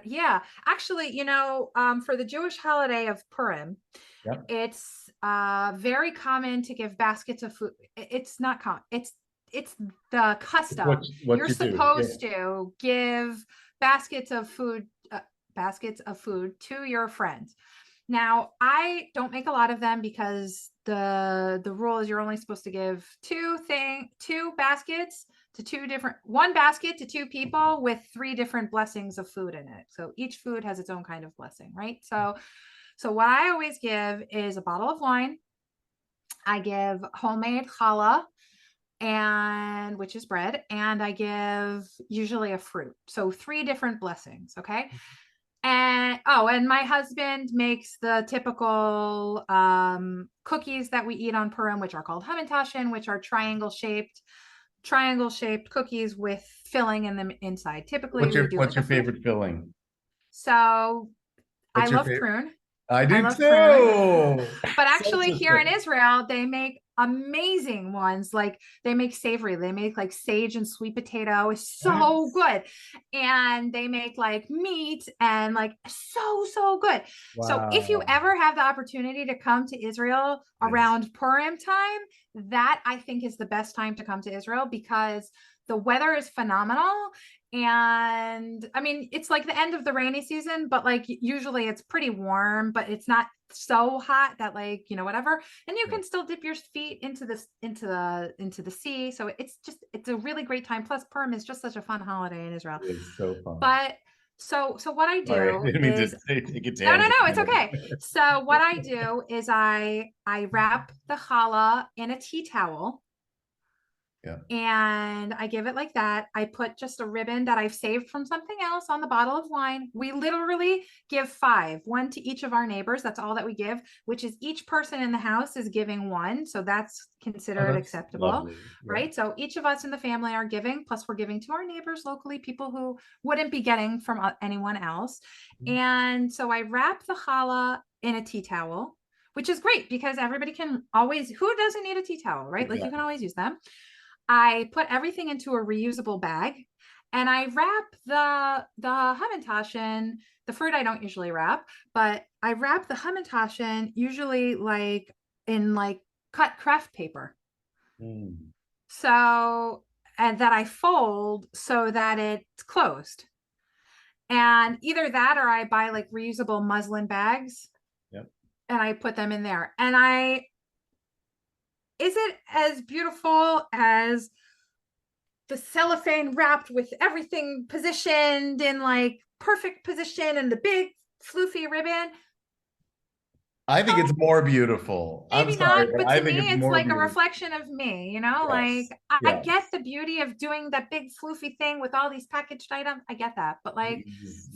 yeah, actually, for the Jewish holiday of Purim, it's very common to give baskets of food. It's not common. It's the custom. What You're supposed to give baskets of food to your friends. Now, I don't make a lot of them because the rule is you're only supposed to give one basket to two people with 3 different blessings of food in it. So each food has its own kind of blessing, right? So what I always give is a bottle of wine. I give homemade challah, which is bread, and I give usually a fruit. So 3 different blessings, okay? And my husband makes the typical cookies that we eat on Purim, which are called hamantashen, which are triangle shaped cookies with filling in them inside. Typically, what's your favorite filling? So I love prune. I do too. But actually, here in Israel, they make amazing ones. Like they make savory, they make like sage and sweet potato is so good. And they make like meat and like so good. Wow. So if you ever have the opportunity to come to Israel around Purim time, that I think is the best time to come to Israel, because the weather is phenomenal. And I mean, it's like the end of the rainy season, but like usually it's pretty warm, but it's not so hot that like, you know, whatever. And you can still dip your feet into the sea. So it's a really great time. Plus Purim is just such a fun holiday in Israel. It's so fun. But so what I do is no, it's okay. So what I do is I wrap the challah in a tea towel. Yeah. And I give it like that. I put just a ribbon that I've saved from something else on the bottle of wine. We literally give 5, 1 to each of our neighbors. That's all that we give, which is each person in the house is giving 1. So that's considered acceptable, lovely. right? So each of us in the family are giving, plus we're giving to our neighbors locally, people who wouldn't be getting from anyone else. And so I wrap the challah in a tea towel, which is great because everybody can always, who doesn't need a tea towel, right? Like you can always use them. I put everything into a reusable bag, and I wrap the hamantaschen. The fruit I don't usually wrap, but I wrap the hamantaschen usually like in like cut craft paper. So, and that I fold so that it's closed. And either that or I buy like reusable muslin bags. Yep. And I put them in there. And is it as beautiful as the cellophane wrapped with everything positioned in like perfect position and the big floofy ribbon? I think it's more beautiful. Maybe I'm sorry, not, but to me, it's like beautiful. A reflection of me, you know, like I get the beauty of doing that big floofy thing with all these packaged items. I get that. But like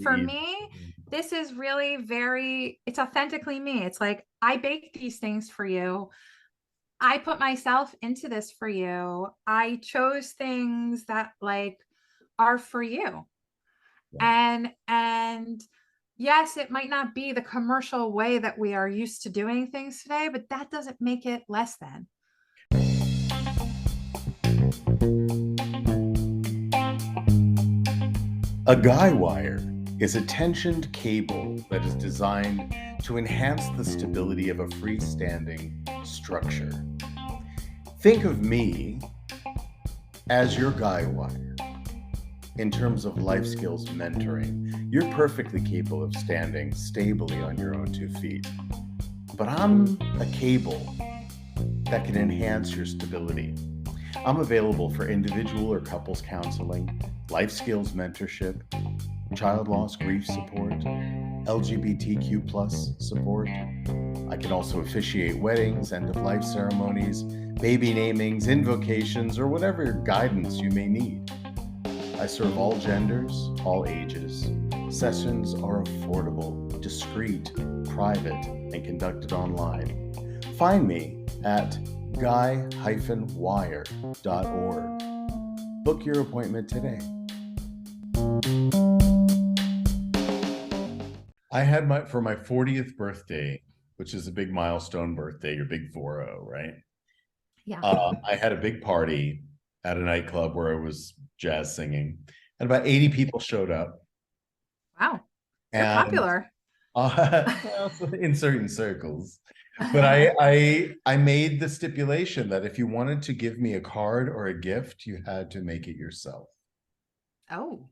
for me, this is really it's authentically me. It's like, I bake these things for you. I put myself into this for you. I chose things that like are for you. And yes, it might not be the commercial way that we are used to doing things today, but that doesn't make it less than. A guy wire is a tensioned cable that is designed to enhance the stability of a freestanding structure. Think of me as your guy wire. In terms of life skills mentoring, you're perfectly capable of standing stably on your own 2 feet. But I'm a cable that can enhance your stability. I'm available for individual or couples counseling, life skills mentorship, child loss grief support, LGBTQ+ support. I can also officiate weddings, end-of-life ceremonies, baby namings, invocations, or whatever guidance you may need. I serve all genders, all ages. Sessions are affordable, discreet, private, and conducted online. Find me at guy-wire.org. Book your appointment today. I had for my 40th birthday, which is a big milestone birthday, your big 40, right? Yeah. I had a big party at a nightclub where I was jazz singing, and about 80 people showed up. Wow. You're popular. In certain circles. But I made the stipulation that if you wanted to give me a card or a gift, you had to make it yourself. Oh.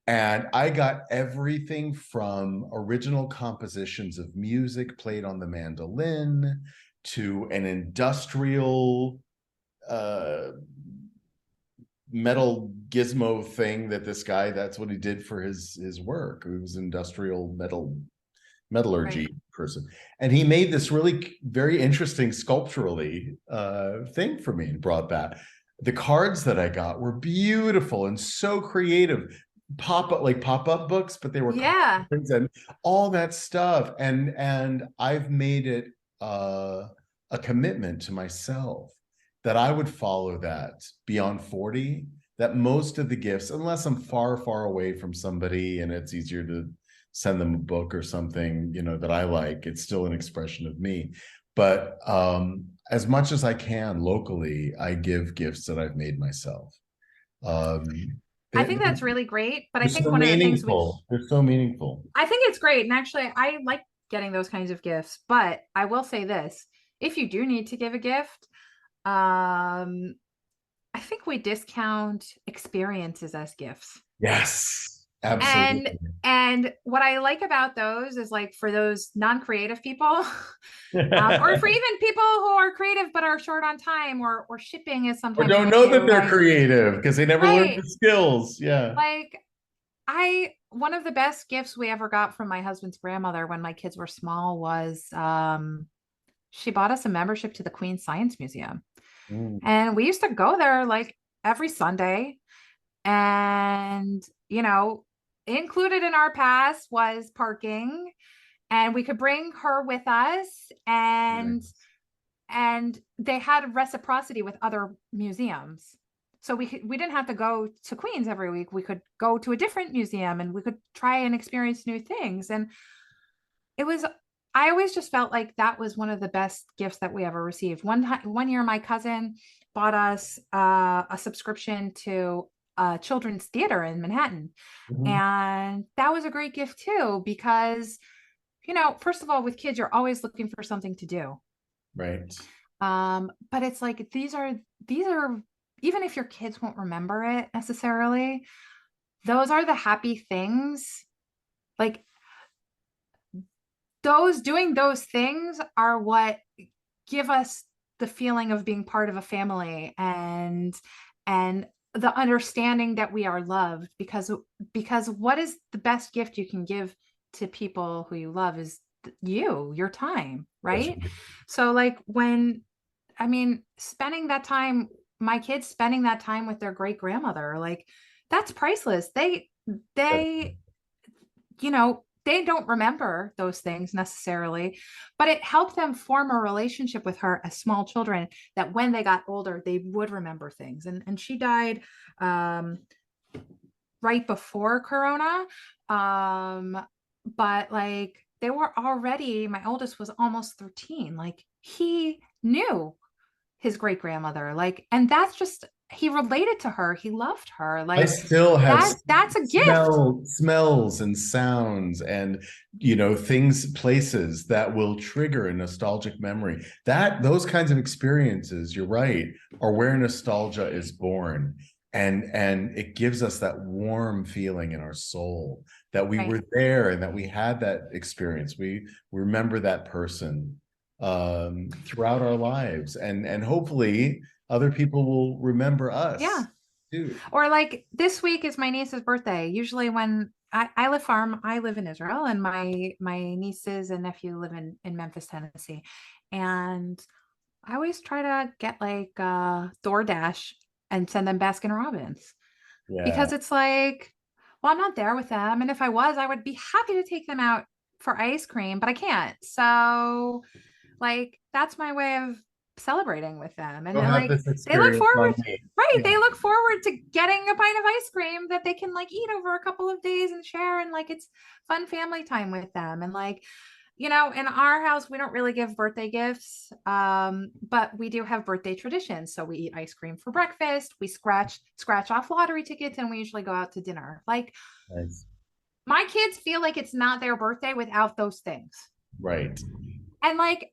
And I got everything from original compositions of music played on the mandolin to an industrial metal gizmo thing that this guy, that's what he did for his work. It was industrial metallurgy person. And he made this really very interesting sculpturally thing for me and brought that. The cards that I got were beautiful and so creative. Pop-up books, but they were cards and all that stuff. And I've made it a commitment to myself that I would follow that beyond 40, that most of the gifts, unless I'm far, far away from somebody and it's easier to send them a book or something, you know, that I like, it's still an expression of me. But as much as I can locally, I give gifts that I've made myself. Um, I they, think that's really great. But I they're think so one of the things meaningful. They're so meaningful. I think it's great. And actually, I like getting those kinds of gifts. But I will say this, if you do need to give a gift, I think we discount experiences as gifts. Yes, And absolutely. and what I like about those is like for those non-creative people, or for even people who are creative but are short on time, or shipping is Or sometimes an don't know that issue. they're Like, creative because they never learned right. the skills. Yeah. Like one of the best gifts we ever got from my husband's grandmother when my kids were small was she bought us a membership to the Queen Science Museum. Mm, And we used to go there like every Sunday. And, included in our pass was parking, and we could bring her with us. nice. And they had reciprocity with other museums. So we didn't have to go to Queens every week. We could go to a different museum and we could try and experience new things. And it was, I always just felt like that was one of the best gifts that we ever received. One year, my cousin bought us a subscription to a children's theater in Manhattan. Mhm. And that was a great gift too, because, first of all, with kids, you're always looking for something to do. Right. But it's like, these are, even if your kids won't remember it necessarily, those are the happy things. Like, doing those things are what give us the feeling of being part of a family, and the understanding that we are loved, because what is the best gift you can give to people who you love is your time, That's right? right. So like spending that time, my kids spending that time with their great grandmother, like, that's priceless. That's They they don't remember those things necessarily, but it helped them form a relationship with her as small children, that when they got older, they would remember things. And she died right before Corona. But like, they were already, my oldest was almost 13. Like, he knew his great grandmother, like, and that's just, he related to her. He loved her. I Like, still have that's a gift. smells and sounds and things, places that will trigger a nostalgic memory. Those kinds of experiences, you're right, are where nostalgia is born. And it gives us that warm feeling in our soul that we Right. were there and that we had that experience. We remember that person throughout our lives, and hopefully other people will remember Yeah. us too. Or like, this week is my niece's birthday. Usually when I live in Israel, and my nieces and nephew live in Memphis, Tennessee. And I always try to get like DoorDash and send them Baskin Robbins, Yeah. because it's like, well, I'm not there with them. And if I was, I would be happy to take them out for ice cream, but I can't. So like, that's my way of celebrating with them. And Go then have like, this they look experience forward, on me. right? Yeah. They look forward to getting a pint of ice cream that they can like eat over a couple of days and share. And like, it's fun family time with them. And like, in our house, we don't really give birthday gifts, but we do have birthday traditions. So we eat ice cream for breakfast, we scratch off lottery tickets, and we usually go out to dinner. Like, Nice. my kids feel like it's not their birthday without those things. Right. And like,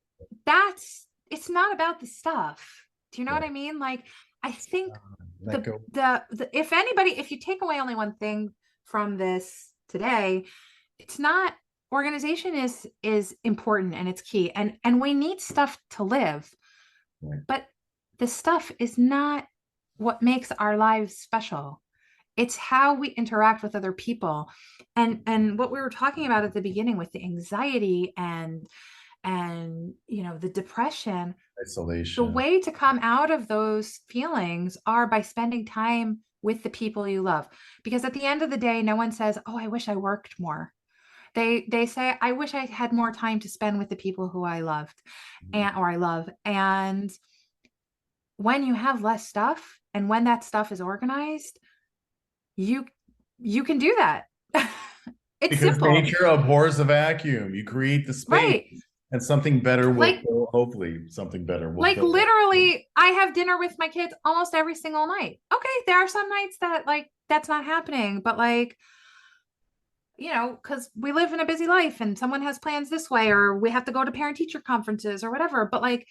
it's not about the stuff. Do you know what I mean? Like, I think Let go. if you take away only one thing from this today, it's not, organization is important, and it's key, and we need stuff to live. Right. But the stuff is not what makes our lives special. It's how we interact with other people. And what we were talking about at the beginning with the anxiety and the depression, the Isolation. way to come out of those feelings are by spending time with the people you love. Because at the end of the day, no one says, oh, I wish I worked more. They say, I wish I had more time to spend with the people who I loved or I love. And when you have less stuff, and when that stuff is organized, you can do that. It's Because simple. nature abhors the vacuum. You create the space. Right. And something better will Like, hopefully something better will like fill that. literally, I have dinner with my kids almost every single night. Okay, there are some nights that like that's not happening, but like, you know, because we live in a busy life and someone has plans this way, or we have to go to parent teacher conferences or whatever. But like,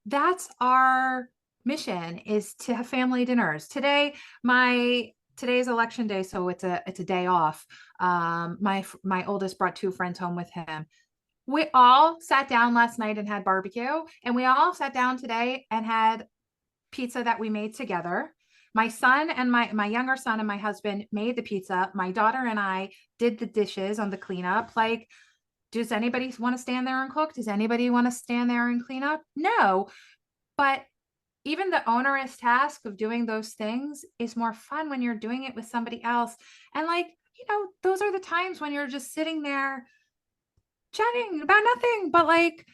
that's our mission, is to have family dinners. Today's election day, so it's a day off. My oldest brought two friends home with him. We all sat down last night and had barbecue, and we all sat down today and had pizza that we made together. My son and my younger son and my husband made the pizza. My daughter and I did the dishes on the cleanup. Like, does anybody want to stand there and cook? Does anybody want to stand there and clean up? No. But even the onerous task of doing those things is more fun when you're doing it with somebody else. And like, you know, those are the times when you're just sitting there chatting about nothing, but like,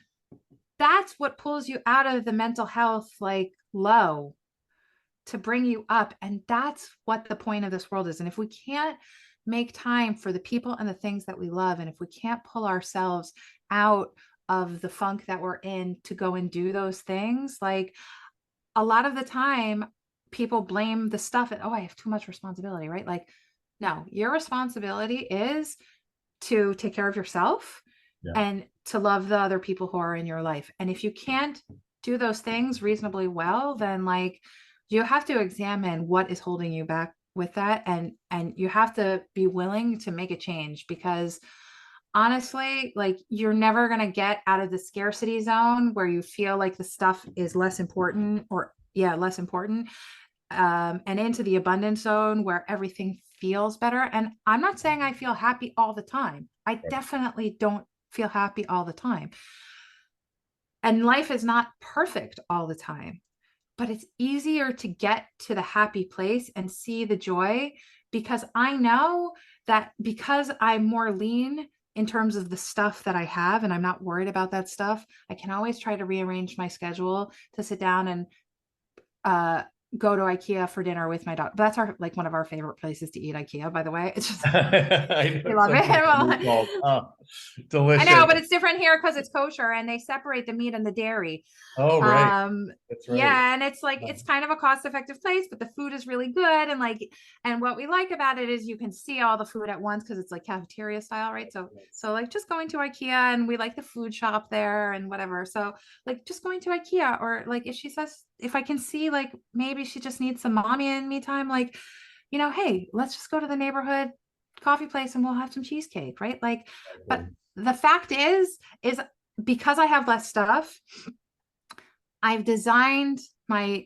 that's what pulls you out of the mental health like low to bring you up. And that's what the point of this world is. And if we can't make time for the people and the things that we love, and if we can't pull ourselves out of the funk that we're in to go and do those things, like, a lot of the time people blame the stuff and, oh, I have too much responsibility, right? Like, no, your responsibility is to take care of yourself, Yeah. and to love the other people who are in your life. And if you can't do those things reasonably well, then like, you have to examine what is holding you back with that, and you have to be willing to make a change, because honestly, like, you're never going to get out of the scarcity zone where you feel like the stuff is less important, or less important, and into the abundance zone where everything feels better. And I'm not saying I feel happy all the time. I definitely don't feel happy all the time. And life is not perfect all the time, but it's easier to get to the happy place and see the joy, because I know that because I'm more lean in terms of the stuff that I have, and I'm not worried about that stuff, I can always try to rearrange my schedule to sit down and go to IKEA for dinner with my daughter. That's like one of our favorite places to eat, IKEA, by the way. It's just, we love it. Delicious. I know, but it's different here because it's kosher and they separate the meat and the dairy. Oh, right. That's right. Yeah, and it's like, it's kind of a cost-effective place, but the food is really good. And like, and what we like about it is you can see all the food at once because it's like cafeteria style, right? So like, just going to IKEA, and we like the food shop there and whatever. So like, just going to IKEA, or like, if she says, if I can see like maybe she just needs some mommy and me time, like, you know, hey, let's just go to the neighborhood coffee place and we'll have some cheesecake, right? Like, but the fact is because I have less stuff, I've designed my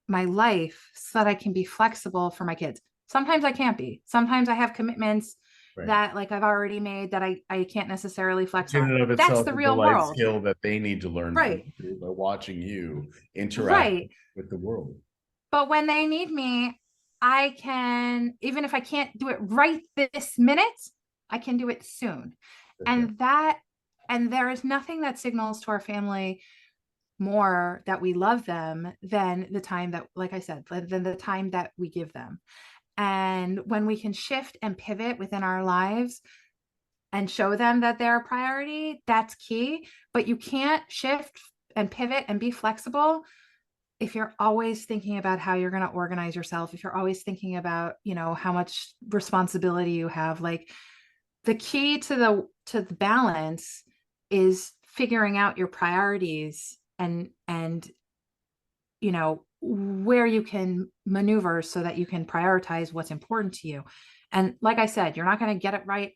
life so that I can be flexible for my kids. Sometimes I can't be. Sometimes I have commitments that like I've already made that I can't necessarily flex on. That's the real world skill that they need to learn, right? By watching you interact with the world. But when they need me, I can, even if I can't do it right this minute, I can do it soon. And there is nothing that signals to our family more that we love them than the time that, like I said, than the time that we give them. And when we can shift and pivot within our lives and show them that they're a priority, that's key. But you can't shift and pivot and be flexible if you're always thinking about how you're going to organize yourself, if you're always thinking about, you know, how much responsibility you have. Like, the key to the balance is figuring out your priorities and you know, where you can maneuver so that you can prioritize what's important to you. And like I said, you're not going to get it right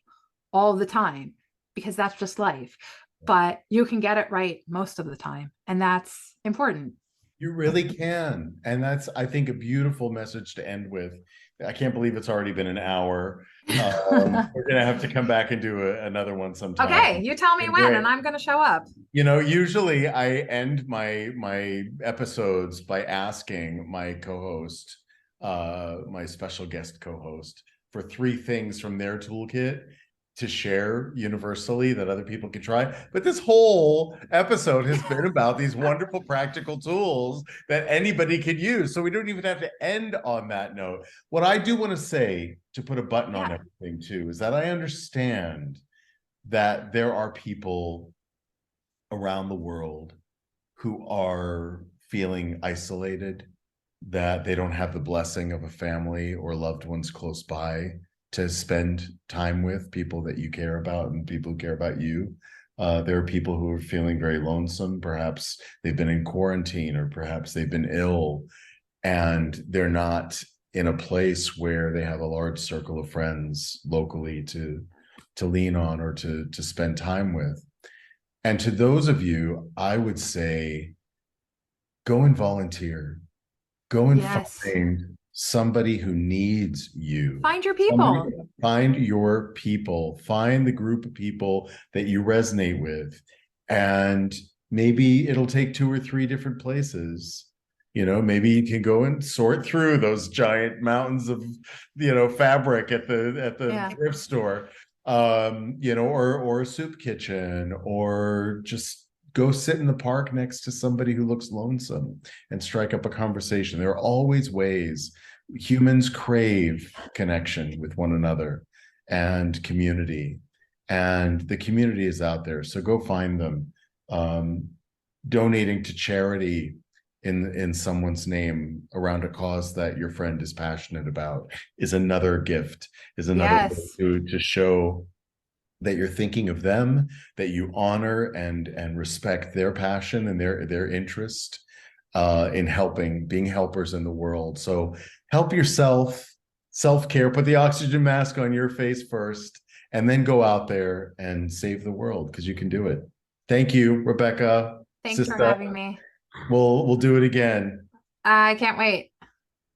all the time because that's just life, but you can get it right most of the time. And that's important. You really can. And that's, I think, a beautiful message to end with. I can't believe it's already been an hour. We're going to have to come back and do another one sometime. Okay, you tell me when, and I'm going to show up. You know, usually I end my episodes by asking my co-host, my special guest co-host, for 3 things from their toolkit to share universally that other people can try. But this whole episode has been about these wonderful practical tools that anybody could use. So we don't even have to end on that note. What I do want to say, to put a button on everything too, is that I understand that there are people around the world who are feeling isolated, that they don't have the blessing of a family or loved ones close by to spend time with, people that you care about and people who care about you. There are people who are feeling very lonesome. Perhaps they've been in quarantine, or perhaps they've been ill, and they're not in a place where they have a large circle of friends locally to lean on or to spend time with. And to those of you, I would say, go and volunteer. Go and find somebody who needs you. Find your people. Find your people. Find the group of people that you resonate with. And maybe it'll take 2 or 3 different places. Maybe you can go and sort through those giant mountains of, fabric at the thrift store, or a soup kitchen, or just go sit in the park next to somebody who looks lonesome and strike up a conversation. There are always ways. Humans crave connection with one another and community, and the community is out there. So go find them. Donating to charity in someone's name around a cause that your friend is passionate about is another gift, is another way to show that you're thinking of them, that you honor and respect their passion and their interest in helping, being helpers in the world. So help yourself, self-care, put the oxygen mask on your face first, and then go out there and save the world, because you can do it. Thank you, Rebekah. Thanks for having me. We'll do it again. I can't wait.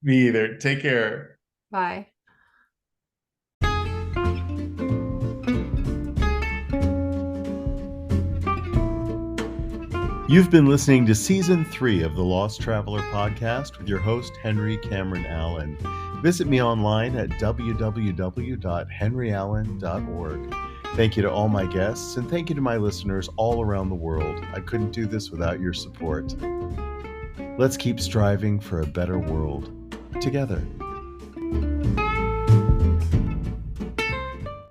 Me either. Take care. Bye. You've been listening to Season 3 of the Lost Traveler Podcast with your host, Henry Cameron Allen. Visit me online at www.henryallen.org. Thank you to all my guests, and thank you to my listeners all around the world. I couldn't do this without your support. Let's keep striving for a better world together.